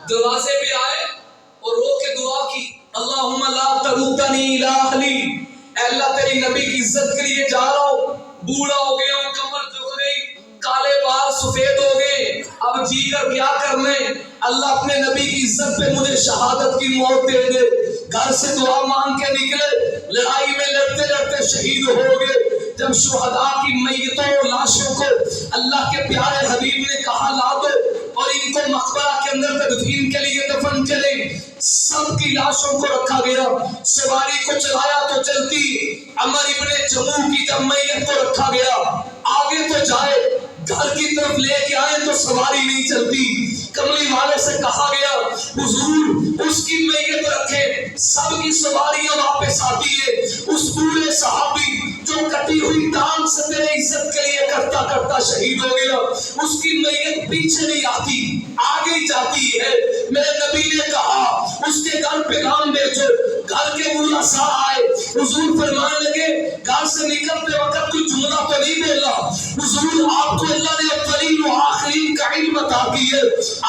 دروازے پہ آئے اور رو کے دعا کی، اللہم لا تردنی الی اہلی، اے اللہ تیری نبی کی عزت کے لیے جا رہا ہوں، بوڑھا ہو گیا ہوں، کمر جھک گئی، کالے بال سفید ہو گئے، اب جی کر کیا کرنے، اللہ اپنے نبی کی عزت پہ مجھے شہادت کی موت دے دے۔ گھر سے دعا مانگ کے نکلے، لڑائی میں لڑتے لڑتے شہید ہو گئے۔ جب شہداء کی میتوں اور لاشوں کو اللہ کے پیارے حبیب نے کہا لا دو اور ان کو مقبرہ کے اندر تدفین کے لیے دفن کریں، سب کی لاشوں کو رکھا گیا، سواری کو چلایا تو چلتی، عمر ابن جموع کی جب میت کو رکھا گیا، آگے تو جائے گھر کی طرف لے کے آئے تو سواری نہیں چلتی، کملی والے سے کہا گیا حضور اس کی میت رکھے، سب کی سواریاں واپس آتی ہے، اس بوڑھے صحابی جو کٹی ہوئی ٹانگ سے تیرے عزت کے لیے کرتا کرتا شہید ہو گیا، اس کی میت پیچھے نہیں آتی آگے ہی جاتی ہے۔ میرے نبی نے کہا اس کے گھر پیغام بھیجو، گھر کے بوڑھا سا آئے، حضور فرمانے لگے گھر سے نکلتے وقت کوئی جملہ تو نہیں بولا، حضور آپ کو اللہ نے اولین و آخرین کا علم عطا کی ہے،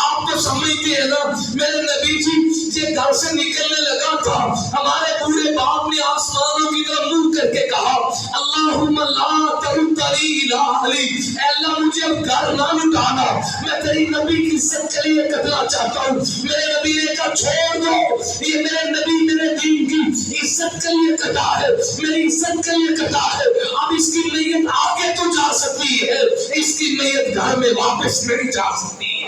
آپ تو سمجھتے ہیں نا میرے نبی جی یہ گھر سے نکلنے لگا تھا، ہمارے بوڑھے باپ نے آسمانوں کی طرف منہ کر کے کہا اللہم لا تردنی الی اہلی، اے اللہ مجھے اب گھر نہ لٹانا، میں تیری نبی کی عزت کے لیے کٹنا چاہتا ہوں۔ میرے نبی نے کہا چھوڑ دو، یہ میرے نبی میرے دین کی عزت کے لیے کٹا ہے، میری عزت کے لیے کٹا ہے، اب اس کی میت آگے تو جا سکتی ہے، اس کی میت گھر میں واپس نہیں جا سکتی ہے۔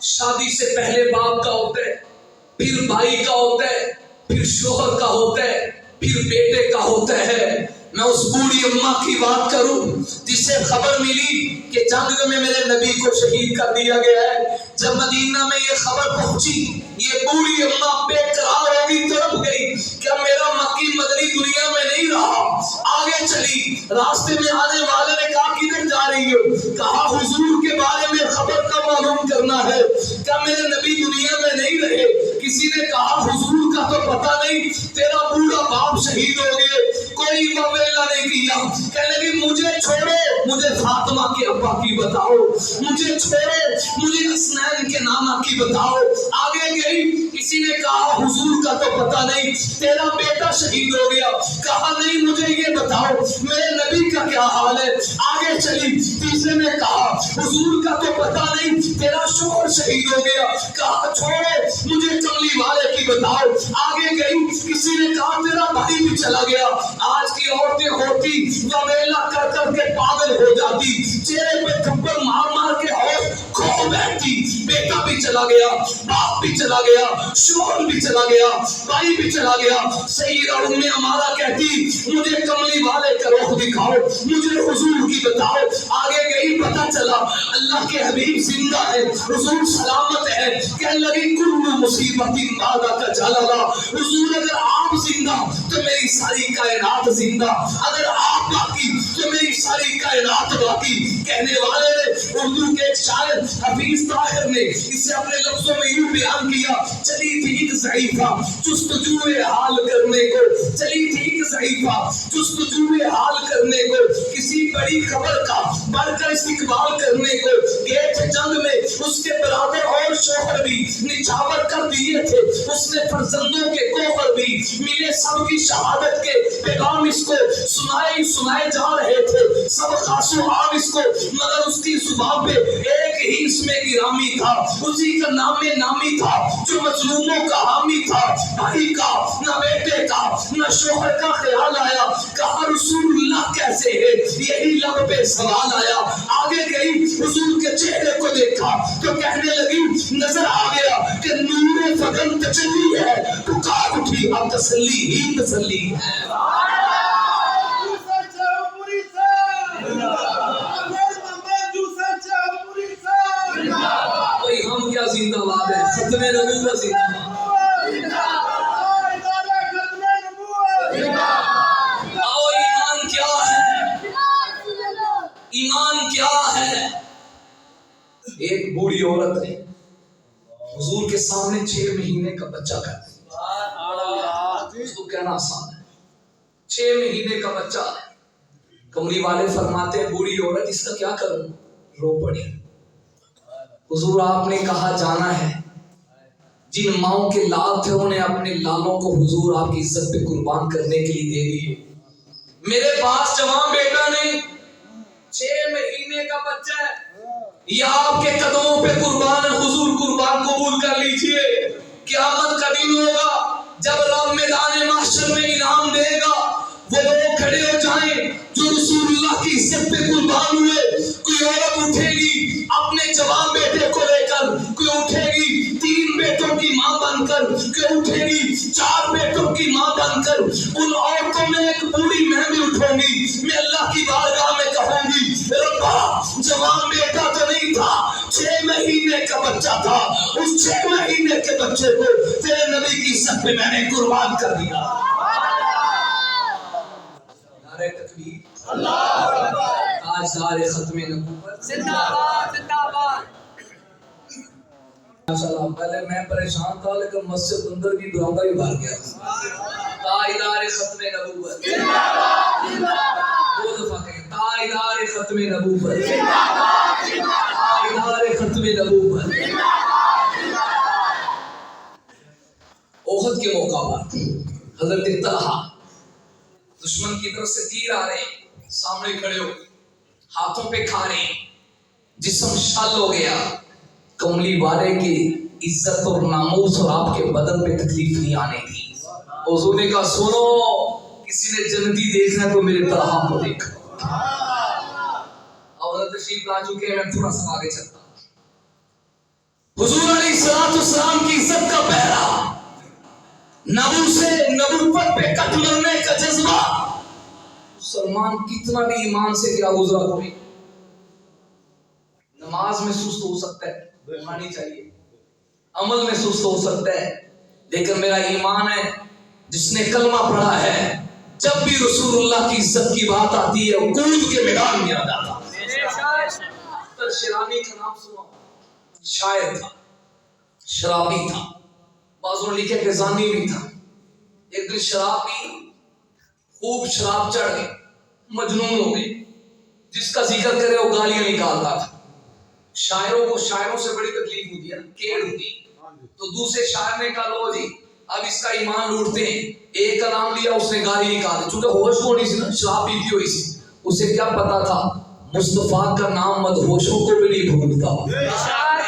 شادی سے پہلے باپ کا ہوتا ہے، پھر بھائی کا ہوتا ہے، پھر شوہر کا ہوتا ہے، پھر بیٹے کا ہوتا ہے۔ میں اس بوڑھی اماں کی بات کروں جسے خبر ملی کہ جنگ میں میرے نبی کو شہید کر دیا گیا ہے، جب مدینہ میں یہ خبر پہنچی یہ بوڑھی اماں بے قرار ہوگی، تڑپ گئی کہ میرا مکی مدنی دنیا میں نہیں رہا، آگے چلی، راستے میں آنے والے نے کہا کدھر جا رہی ہو، کہا حضور کے بارے میں خبر کا معلوم کرنا ہے، کیا میرے نبی دنیا میں نہیں رہے؟ کسی نے کہا حضور کا تو پتہ نہیں، تیرا بوڑھا باپ شہید ہو گئے، کوئی وویلا نہیں کیا. کہنے لگی مجھے چھوڑو, مجھے فاطمہ کے ابا کی بتاؤ, مجھے چھوڑو, مجھے حسنین کے نانا کی بتاؤ. آگے گئی, کسی نے کہا حضور کا تو پتہ نہیں, تیرا بیٹا شہید ہو گیا. کہا نہیں مجھے یہ بتاؤ میرے نبی کا کیا حال ہے. آگے چلی, تیسرے نے کہا حضور کا تو پتہ نہیں, تیرا شوہر شہید ہو گیا. کہا چھوڑو مجھے کملی والے کی بتاؤ. آگے گئی, کسی نے کہا تیرا بھائی بھی چلا گیا. آج کی عورتیں ہوتی وویلا کر کر کے پاگل ہو جاتی, چہرے پہ تھپڑ مار مار کے ہوش کھو بیٹھتی. بیٹا بھی چلا گیا, باپ بھی چلا گیا, شوہر بھی چلا گیا, بھائی بھی چلا گیا. سیدہ ام عمارہ کہتی مجھے کملی والے کا رخ دکھاؤ, مجھے حضور کی بتاؤ. آگے گئی, پتہ چلا اللہ کے حبیب زندہ ہے, حضور سلامت ہے. کہنے لگی کل مصیبت بعد کا جلالا, حضور اگر آپ زندہ تو میری ساری کائنات زندہ, اگر آپ باقی تو میری ساری کائنات باقی. کہنے والے نے, اردو کے ایک شاعر حفیظ طاہر نے اسے اپنے لفظوں میں یوں بیان کیا, چلی تھی ایک ضعیفہ جستجوئے حال کرنے کو, چلی تھی ایک ضعیفہ جستجوئے حال کرنے کو, کسی بڑی خبر کا بڑھ کر استقبال کرنے کو. گئے تھے جنگ میں اس کے برادر اور شوہر بھی, نچھاور کر دیے تھے اس نے فرزندوں کے کوہر بھی. ملے سب کی شہادت کے پیغام اس کو, سنائے جا رہے تھے سب خاص و عام اس کو, مگر اس کی زبان پہ ایک ہی اس میں گرامی تھا, اسی کا نام نامی تھا جو مظلوموں کا حامی تھا. بھائی کا نہ بیٹے کا نہ شوہر کا خیال آیا, کہا رسول اللہ کیسے ہے, یہی لب پہ سوال آیا. آگے گئی, حضور کے چہرے کو دیکھا تو کہنے لگی نظر آ گیا کہ نور فگن تجلی ہے, پکار اٹھی اب تسلی ہی تسلی ہے. کوئی ہم کیا زندہ باد ہے, ختم نبوت زندہ باد. آؤ ایمان کیا ہے, ایمان کیا ہے. ایک بوڑھی عورت نے حضور کے سامنے 6 مہینے کا بچہ کر دیا. اس کو کہنا آسان ہے, 6 مہینے کا بچہ ہے. کملی والے فرماتے ہیں بوڑھی عورت اس کا کیا کروں, رو پڑی. حضور آپ نے کہا جانا ہے, جن ماؤں کے لال تھے انہیں اپنے لالوں کو حضور آپ کی عزت پہ قربان کرنے کے لیے دے دیے. میرے پاس جوان بیٹا نہیں, 6 مہینے کا بچہ ہے, یہ آپ کے قدموں پہ قربان ہے. حضور قربان قبول کر لیجئے. قیامت کا دن ہوگا جب رب میدان محشر میں انعام دے گا, وہ لوگ کھڑے ہو جائیں جو رسول اللہ کی عزت پہ قربان ہوئے. کوئی عورت اٹھے گی اپنے جوان بیٹے کو لے کر, کوئی اٹھے گی 3 بیٹوں کی ماں بن کر, کوئی اٹھے گی 4 بیٹوں کی ماں بن کر. ان عورتوں میں ایک بوڑھی میں بھی اٹھوں گی, میں اللہ کی بارگاہ میں کہوں گی ربا جوان بیٹا تو نہیں تھا, 6 مہینے کا بچہ تھا, اس 6 مہینے کے بچے کو تیرے نبی کی عزت پہ میں نے قربان کر دیا. تاجدار ختم نبوت زندہ باد زندہ باد. ماشاءاللہ, پہلے میں پریشان تھا لیکن مسجد اندر کی دعا ہی بھر گیا. تاجدار ختم نبوت زندہ باد زندہ باد. 2 دفعہ کہیں تاجدار ختم نبوت, زندہ باد زندہ باد. تاجدار ختم نبوت. زندہ باد زندہ باد. احد کے موقع پر حضرت طلحہ دشمن کی طرف سے تیر آ رہے, سامنے کھڑے ہو, ہاتھوں پہ کھارے, جسم شل ہو گیا. کملی والے کی عزت اور ناموس اور آپ کے بدن پہ تکلیف نہیں آنے دی. حضور نے کہا سنو, کسی نے جنتی دیکھنا تو میرے طلحہ کو دیکھو. حضرت تشریف لا چکے ہیں, میں تھوڑا سا آگے چلتا ہوں. حضور علیہ السلام کی عزت کا پہرا, نبوت پہ کٹ مرنے کا جذبہ. سلمان کتنا بھی ایمان سے کیا گزرا, کوئی نماز میں سست ہو سکتا ہے, ہونا چاہیے, عمل میں سست ہو سکتا ہے, لیکن میرا ایمان ہے جس نے کلمہ پڑھا ہے, جب بھی رسول اللہ کی عزت کی بات آتی ہے وہ کود کے میدان میں آ جاتا. شیرانی کا نام سنا, شاعر تھا, شرابی تھا, بعضوں نے لکھا کہ زانی بھی تھا. ایک دن شراب پی, خوب شراب چڑھ گئی, مجنون ہو گئی, جس کا ذکر کرے وہ گالیاں نکالتا تھا. شاعروں کو شاعروں سے بڑی تکلیف ہوتی ہے, کیڑ ہوتی. تو دوسرے شاعر نے کہا لو جی اب اس کا ایمان لوٹتے ہیں. ایک کا نام لیا, اس نے گالی نکالی, چونکہ ہوش کو نہیں سی نا, شراب پیتی ہوئی سی. اسے کیا پتا تھا مصطفیٰ کا نام مدہوشوں کو بھی نہیں بھولتا,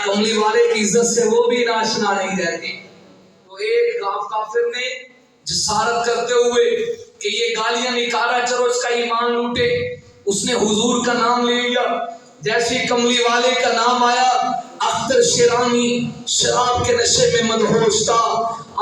کملی والے کی عزت سے وہ بھی ناشنا نہیں رہتی. تو ایک کافر نے جسارت کرتے ہوئے کہ یہ گالیاں نکالا, چلو اس کا ایمان لوٹے, اس نے حضور کا نام لے لیا. جیسے کملی والے کا نام آیا, اختر شیرانی شراب کے نشے میں مدہوش تھا,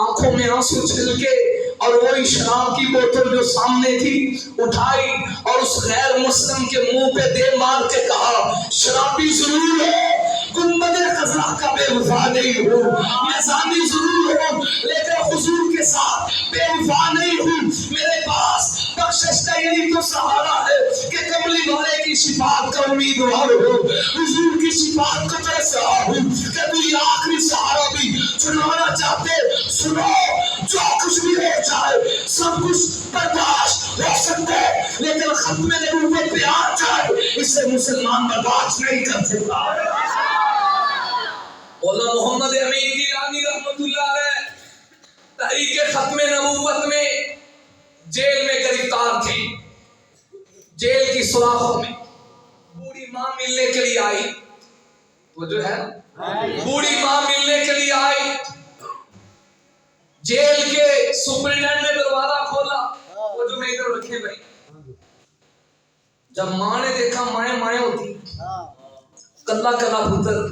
آنکھوں میں آنسو چھل کے, اور وہی شراب کی بوتل جو سامنے تھی اٹھائی اور اس غیر مسلم کے منہ پہ دے مار کے کہا شرابی ضرور ہے, گنبد خضرا کا بے وفا نہیں ہوں, میں زانی ضرور ہوں لیکن حضور کے ساتھ بے وفا نہیں ہوں. میرے پاس بخشش کا یہی تو سہارا ہے کہ کملی والے کی شفاعت کا امیدوار ہو, حضور کی شفاعت کو ترس رہا ہوں. کہ تو یہ آخری سہارا بھی سنانا چاہتے سنو, جو کچھ بھی ہو جائے سب کچھ برداشت ہو سکتا ہے, لیکن ختم نبوت پہ آ جائے اسے مسلمان برداشت نہیں کر سکتا. مولانا محمد امین گیلانی رحمت اللہ علیہ تحریک ختم نبوت میں جیل میں گرفتار تھے. جیل کی سوراخوں میں بوڑھی ماں ملنے کے لیے آئی, وہ جو ہے بوڑھی ماں ملنے کے لیے آئی. جیل کے سپرنٹینڈنٹ نے دروازہ کھولا, وہ جو میں ادھر رکھے بھائی. جب ماں نے دیکھا, مائیں ہوتی, کلا کلا پتر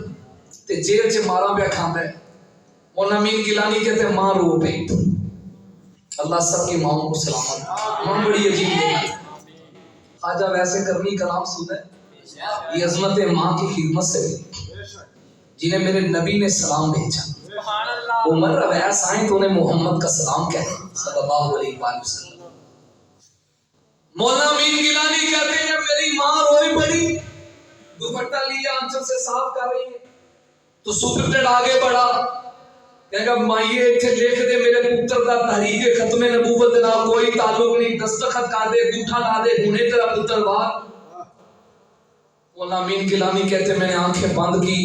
تے جیل چ مارا پہ کھاندا ہے. مولانا امین گیلانی کہتے ہیں ماں رو پئی. اللہ سب کی ماں کو سلامت. ماں بڑی عجیب ہے, خواجہ ویسے کرنی کلام سن ہے, یہ عظمت ماں کی خدمت سے جنہیں میرے نبی نے سلام بھیجا. عمر رویس آئیں تو انہیں محمد کا سلام کہتے صلی اللہ علیہ وآلہ وسلم. مولانا امین گیلانی کہتے ہیں میری ماں روئی پڑی, دوپٹہ لیا آنچل سے صاف کر رہی ہے, تو سپرنٹینڈنٹ آگے بڑھا, کہا مائیے اتھے لکھ دے میرے پتر دا تحریک ختم نبوت نہ کوئی تعلق نہیں, دستخط کر دے, انگوٹھا لا دے, ہنے تیرا پتر باہر. مولانا امین گیلانی کہتے میں نے آنکھیں بند کی,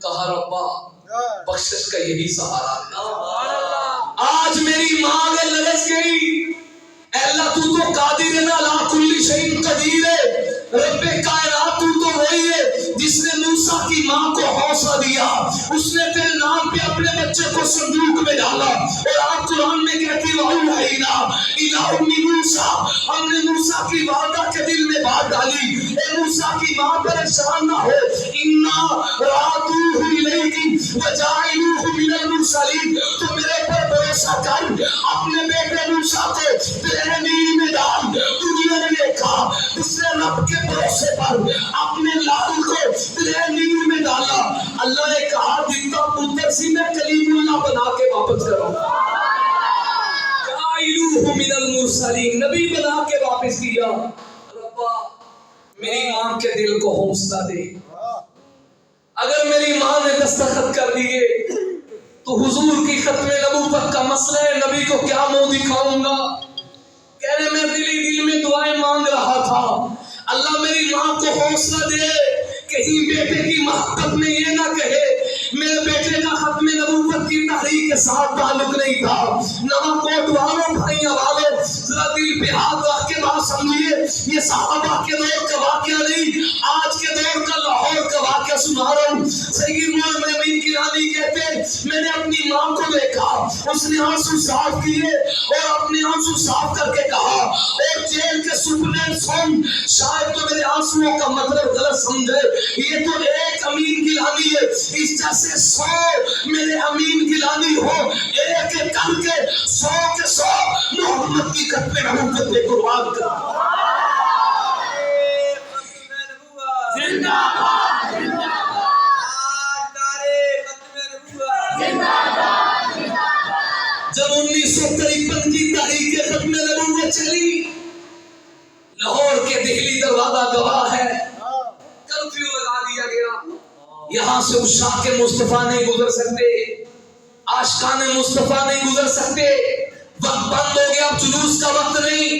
کہا ربا بخشش کا یہی سہارا ہے. آج میری ماں میں لرز گئی, اے اللہ تو قادر ہے, علی کل شیء قدیر ہے, رب کائنات تو وہی ہے جس نے موسیٰ کی ماں کو حوصلہ دیا, اس نے تیرے نام پہ اپنے بچے کو صندوق میں ڈالا. اور آپ قرآن میں کہتی وَأَوْحَيْنَا إِلَىٰ أُمِّ مُوسَىٰ, ہم نے موسیٰ کی والدہ کے دل میں بات ڈالی, اے موسیٰ کی ماں پریشان نہ ہو, إِنَّا رَادُوهُ إِلَيْكِ وَجَاعِلُوهُ مِنَ الْمُرْسَلِينَ, تو میرے پر بھروسہ کر, اپنے بیٹے موسیٰ کو تیرے نیل میں ڈال. دنیا نے دیکھا اس نے رب کے بھروسے پر اپنے لال کو تیرے نیل میں ڈالا. اللہ نے کہا دیتا پتر سی میں کلیم اللہ بنا کے واپس کروں, جَاعِلُوهُ مِنَ الْمُرْسَلِينَ, نبی بنا کے واپس کیا. ربا میری ماں کے دل کو حوصلہ دے, اگر میری ماں نے دستخط کر دیے تو حضور کی ختم نبوت کا مسئلہ ہے, نبی کو کیا منہ دکھاؤں گا. کہہ رہے میں دل میں دعائیں مانگ رہا تھا, اللہ میری ماں کو حوصلہ دے, کہیں بیٹے کی محبت میں یہ نہ کہے میرے بیٹے کا ختم نبوت کی تحریک کے ساتھ تعلق نہیں تھا. نواں کوٹ والوں, بھائیاں والوں, ذرا دل پہ ہاتھ رکھ کے بات سمجھیے, یہ صحابہ کے دور کا واقعہ نہیں, آج کے دور کا لاہور کا واقعہ سنا رہا ہوں. سید مولانا امین گیلانی کہتے میں نے اپنی ماں کو دیکھا, اس نے آنسو صاف کیے اور اپنے آنسو صاف کر کے کہا, اور جیل کے سپرنٹینڈنٹ سن, شاید تو میرے آنسوؤں کا مطلب غلط سمجھے, یہ تو ایک امین گیلانی ہے, اس جیسے 100 میرے امین گیلانی ہو, ایک ایک کر کے 100 کے 100 محمد کی ختم نبوت پہ قربان کر. زندہ باد, زندہ باد, زندہ باد, زندہ باد. جب 1953 کی تحریک ختم نبوت چلی, لاہور کے دہلی دروازہ گواہ ہے, کرفیو لگا دیا گیا, یہاں سے عشاق مصطفیٰ نہیں گزر سکتے, عاشقان مصطفیٰ نہیں گزر سکتے, وقت بند ہو گیا, اب جلوس کا وقت نہیں.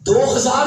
2000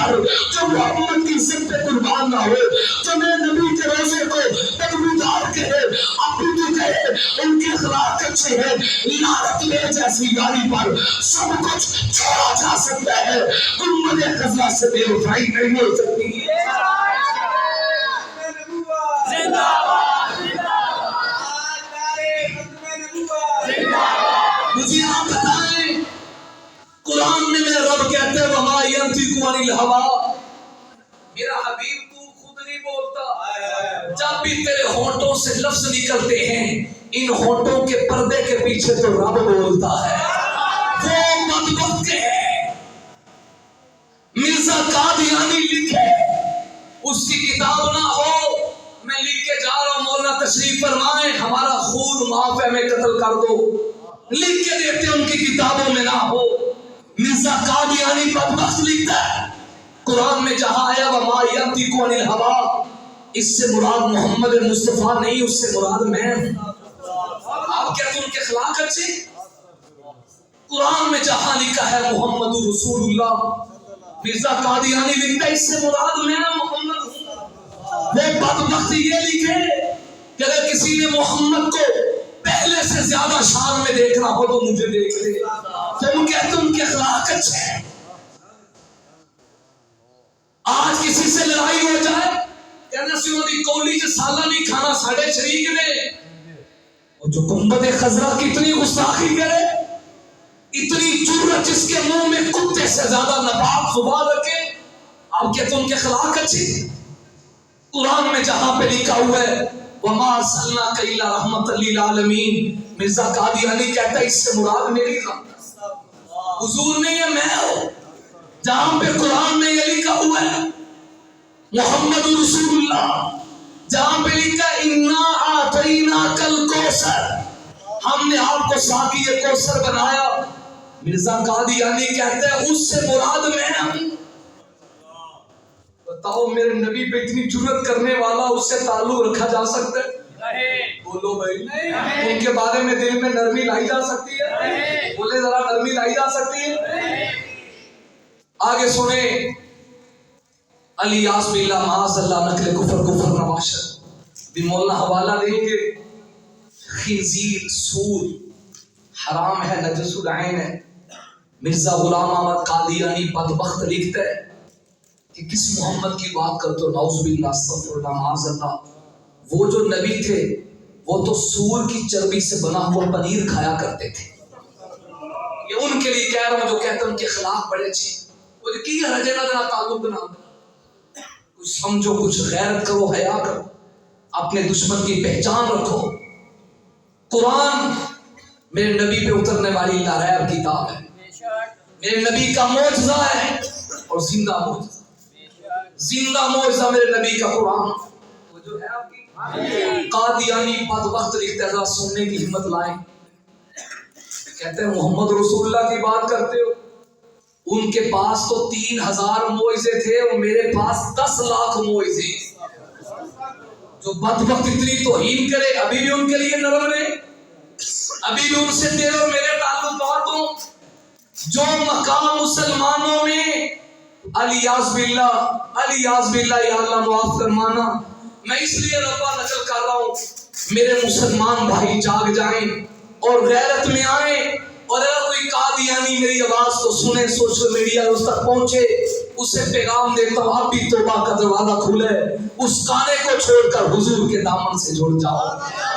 پر جو محمد کی عزت پہ قربان نہ ہو, جو میرے نبی کے روزے کو بدبودار کہے, اب بھی تو کہے ان کے اخلاق اچھے ہیں, لعنت لے جیسی گاڑی پر سب کچھ چھوڑا جا سکتا ہے, گنبد خضرا سے بے وفائی نہیں ہو سکتی. مجھے آپ بتائیں, قرآن میں میرا رب کہتے ہیں وَمَا يَنْطِقُ عَنِ الْهَوَىٰ, میرا حبیب تو خود نہیں بولتا, جب بھی تیرے ہونٹوں سے لفظ نکلتے ہیں ان ہونٹوں کے پردے کے پیچھے تو رب بولتا ہے. وہ بدبخت کے ہے مرزا قادیانی لکھے, اس کی کتاب نہ ہو, میں لکھ کے جا رہا ہوں, مولانا تشریف فرمائیں ہمارا خون معاف ہے, ہمیں قتل کر دو, لکھ کے دیتے ان کی کتابوں میں نہ ہو. مرزا قادیانی بدبخت لکھتا ہے قرآن میں جہاں آیا وَمَا يَنْطِقُ عَنِ الْهَوَىٰ, اس سے مراد محمد مصطفیٰ نہیں, اس سے مراد میں ہوں. آپ کہتے ہیں ان کے اخلاق اچھے, قرآن میں جہاں لکھا ہے محمد رسول اللہ, مرزا قادیانی لکھتا ہے اس سے مراد میں محمد ہوں. وہ بدبخت یہ لکھے کہ اگر کسی نے محمد کو پہلے سے زیادہ شان میں دیکھنا ہو تو مجھے دیکھ لے, تو وہ کہتے ہیں ان کے اخلاق اچھے ہیں. آج کسی سے لڑائی ہو جائے کہنا سی دی کولی جو سالہ نہیں کھانا ساڑھے شریک نے, اور جو گنبد خضرا کی اتنی گستاخی کرے, اتنی جرأت جس کے منہ میں کتے سے زیادہ نپاک زبان رکھے, آپ کہتے ہیں ان کے اخلاق اچھے. قرآن میں جہاں پہ لکھا ہوا ہے وَمَا أَرْسَلْنَاكَ إِلَّا رَحْمَةً لِّلْعَالَمِينَ, مرزا قادیانی کہتا ہے اس سے مراد میری حضور نہیں ہے, میں ہوں. جہاں پہ قرآن میں یہ لکھا ہوا ہے محمد رسول اللہ, جہاں پہ لکھا اِنَّا أَعْطَيْنَاكَ الْكَوْثَرَ, ہم نے آپ کو ساقی کوثر بنایا. مرزا قادیانی کہتے ہیں اس سے مراد میں ہوں. بتاؤ میرے نبی پہ اتنی جرأت کرنے والا اس سے تعلق رکھا جا سکتا ہے؟ بولو بھائی, ان کے بارے میں دل میں نرمی لائی جا سکتی ہے؟ بولے ذرا نرمی لائی جا سکتی ہے؟ آگے سنیں, الیاس باللہ معاذ اللہ نقل کفر نواشر بھی مولانا حوالہ دیں گے, خنزیر سور حرام ہے, نجس العین ہے. مرزا غلام احمد قادیانی بدبخت لکھتا ہے کہ کس محمد کی بات کرتے ہو, نعوذ باللہ استغفر اللہ معاذ اللہ, وہ جو نبی تھے وہ تو سور کی چربی سے بنا ہوا پنیر کھایا کرتے تھے. یہ ان کے لیے کہہ رہا ہوں جو کہتے ہیں ان کے خلاف بڑے اچھے, وہ کی رجنا دینا تعلق بنا, کچھ سمجھو, کچھ غیرت کرو, حیا کرو, اپنے دشمن کی پہچان رکھو. قرآن میرے نبی پہ اترنے والی لاریب کتاب ہے, میرے نبی کا معجزہ ہے اور زندہ معجزہ, زندہ معجزہ میرے نبی کا قرآن. وہ جو ہے آپ کی قادیانی بدبخت لکھتا ہے, ذرا سننے کی ہمت لائیں. کہتے ہیں محمد رسول اللہ کی بات کرتے ہو, ان کے پاس تو 3000 معجزے تھے اور میرے پاس 10 لاکھ معجزے. جو بدبخت اتنی توہین کرے ابھی بھی ان کے لیے نرم رہے, ابھی بھی ان سے تیرے اور میرے تعلقات ہوں. جو مقام مسلمانوں میں الیاذ باللہ یا اللہ معاف فرمانا, میں اس لیے ربا نقل کر رہا ہوں میرے مسلمان بھائی جاگ جائیں اور غیرت میں آئیں, اور اگر کوئی قادیانی میری آواز کو سنے, سوشل میڈیا اس تک پہنچے, اسے پیغام دیتا ہوں آپ بھی توبہ کا دروازہ کھولے, اس گانے کو چھوڑ کر حضور کے دامن سے جڑ جاؤ,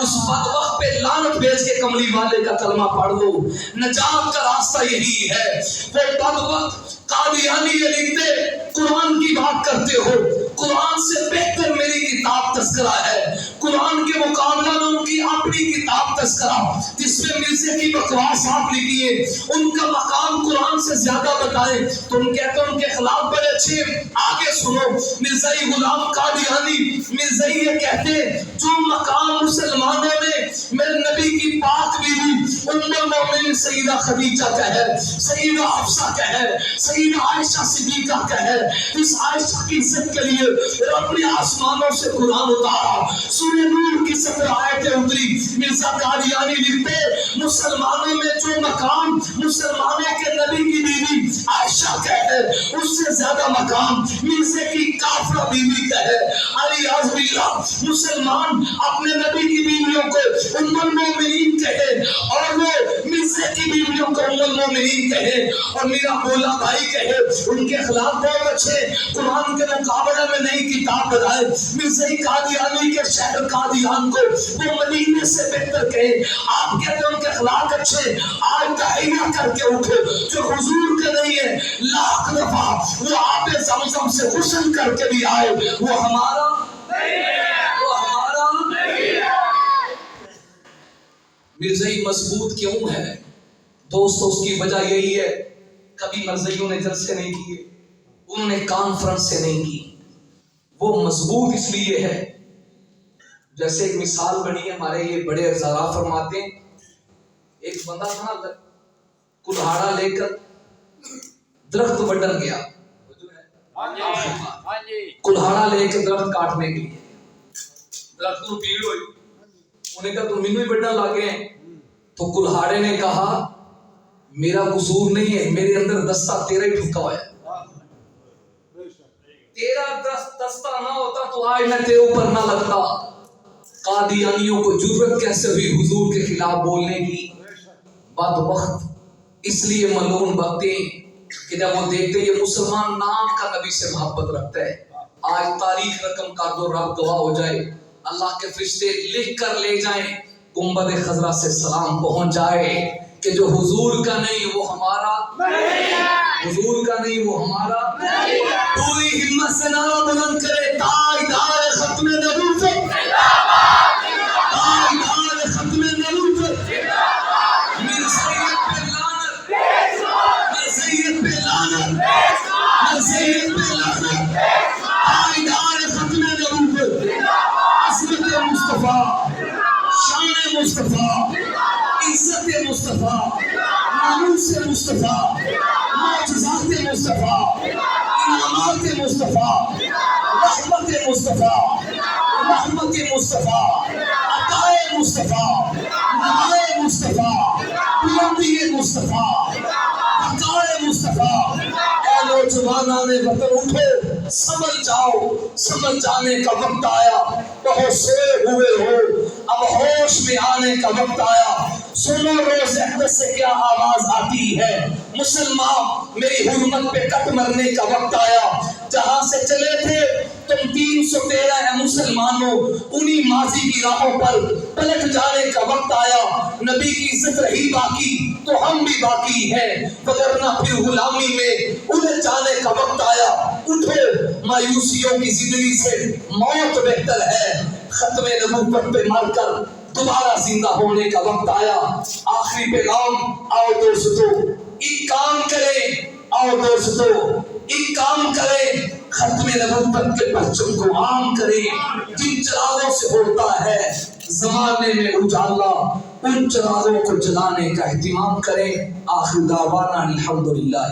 اس بدبخت پہ لعنت بھیج کے کملی والے کا کلمہ پڑھ دو, نجات کا راستہ یہی ہے. وہ بدبخت قادیانی یہ لکھتے قرآن کی بات کرتے ہو, قرآن سے بہتر میری کتاب تذکرہ ہے, قرآن کے مقابلہ میں ان کی اپنی کتاب تذکرہ جس میں مرزے کی بکواس آپ لکھیے, ان کا مقام قرآن سے زیادہ بتائیں. تم کہتے ہو ان کے خلاف بڑے اچھے, آگے سنو. مرزائی غلام قادیانی مرزائی یہ کہتے جو مقام مسلمانوں میں میرے نبی کی پاک بیوی ام المومنین سیدہ خدیجہ کا ہے, سیدہ حفصہ کا ہے, سیدہ عائشہ صدیقہ کا ہے, اس عائشہ کی عزت کے لیے رب نے آسمانوں سے قرآن اتارا, سورہ نور کی 17 آیتیں اتری. مرزا قادیانی لکھتے مسلمانوں میں جو مقام مسلمانوں کے نبی کی بیوی عائشہ کا ہے اس سے زیادہ مقام مرزے کی کافرہ بیوی کا ہے. علی اعوذ باللہ. مسلمان اپنے نبی کی بیویوں کو ام المومنین کہے اور وہ مرزے کی بیویوں کو ام المومنین کہے اور میرا بولا بھائی کہے. ان کے خلاف بہت اچھے قرآن کے مقابلے میں نئی کتاب بتائے. مرزا قادیانی کے شہر قادیان کو وہ مدینے سے بہتر کہے. آپ کہتے ہیں ان کے اخلاق اچھے. آج تحیہ کر کے اٹھو جو حضور کے نہیں ہے لاکھ دفعہ وہ آب زمزم سے غسل کر کے بھی آئے وہ ہمارا نہیں ہے. وہ ہمارا نہیں ہے. مرزائی مضبوط کیوں ہے دوستو؟ اس کی وجہ یہی ہے کبھی مرزائیوں نے جلسے نہیں کیے, انہوں نے کانفرنس سے نہیں کی. وہ مضبوط اس لیے ہے جیسے ایک مثال بنی ہے ہمارے یہ بڑے ہزارہ فرماتے ہیں. ایک بندہ تھا کلہاڑا لے کر درخت وڈن گیا, کلہاڑا لے کے درخت کاٹنے کے لیے. درخت کو پیڑ ہوئی, انہیں کہا تم مینوں ہی وڈن لگے ہیں. تو کلہاڑے نے کہا میرا قصور نہیں ہے, میرے اندر دستہ تیرا ہی ٹھکا ہوا ہے. تیرا دستہ نہ ہوتا تو آج میں تیرے اوپر نہ لگتا. قادیانیوں کو جرأت کیسے ہوئی حضور کے خلاف بولنے کی؟ بد وقت اس لیے ملعون باتیں کہ جب وہ دیکھتے یہ مسلمان نام کا نبی سے محبت رکھتا ہے. آج تاریخ رقم کر دو, رب گواہ ہو جائے, اللہ کے فرشتے لکھ کر لے جائیں, گنبد خضرا سے سلام پہنچ جائے کہ جو حضور کا نہیں وہ ہمارا نہیں ہے, حضور کا نہیں وہ ہمارا نہیں ہے. پوری ہمت سے نعرہ بلند کرے تاجدار ختم نبوت, تاجدار ختم نبوت, مرزائیت پہ لعنت, مرزائیت پہ لعنت, مرزائیت پہ لعنت, تاجدار ختم نبوت, عصمت مصطفیٰ, شان مصطفیٰ, عزت مصطفیٰ, ناموس مصطفیٰ, معجزات مصطفیٰ, انعامات مصطفیٰ, رحمت مصطفیٰ, رحمت مصطفیٰ, عطائے مصطفیٰ, نمائے مصطفیٰ, بلندی مصطفیٰ, بقائے مصطفیٰ. اے نوجوانان وطن اٹھو, سمجھ جاؤ, سمجھ جانے کا وقت آیا. بہت سوئے ہوئے ہو, اب ہوش میں آنے کا وقت آیا. سنو روز احمد سے کیا آواز آتی ہے, مسلمان میری حرمت پہ کٹ مرنے کا وقت آیا. جہاں سے چلے تھے تم 313 ہے مسلمانوں, انہی ماضی کی راہوں پر پلٹ جانے کا وقت آیا. نبی کی عزت رہی باقی تو ہم بھی باقی ہیں, وگرنہ پھر غلامی میں الجھ جانے کا وقت آیا. اٹھو, مایوسیوں کی زندگی سے موت بہتر ہے, ختم نبوت پہ مر کر دوبارہ زندہ ہونے کا وقت آیا. آخری پیغام, آؤ دوستو ایک کام کریں, آؤ دوستو ایک کام کریں, ختم نبوت کے پرچم کو عام کریں. جن چراغوں سے ہوتا ہے زمانے میں اجالا, ان چراغوں کو جلانے کا اہتمام کریں. آخر دعوانا الحمدللہ.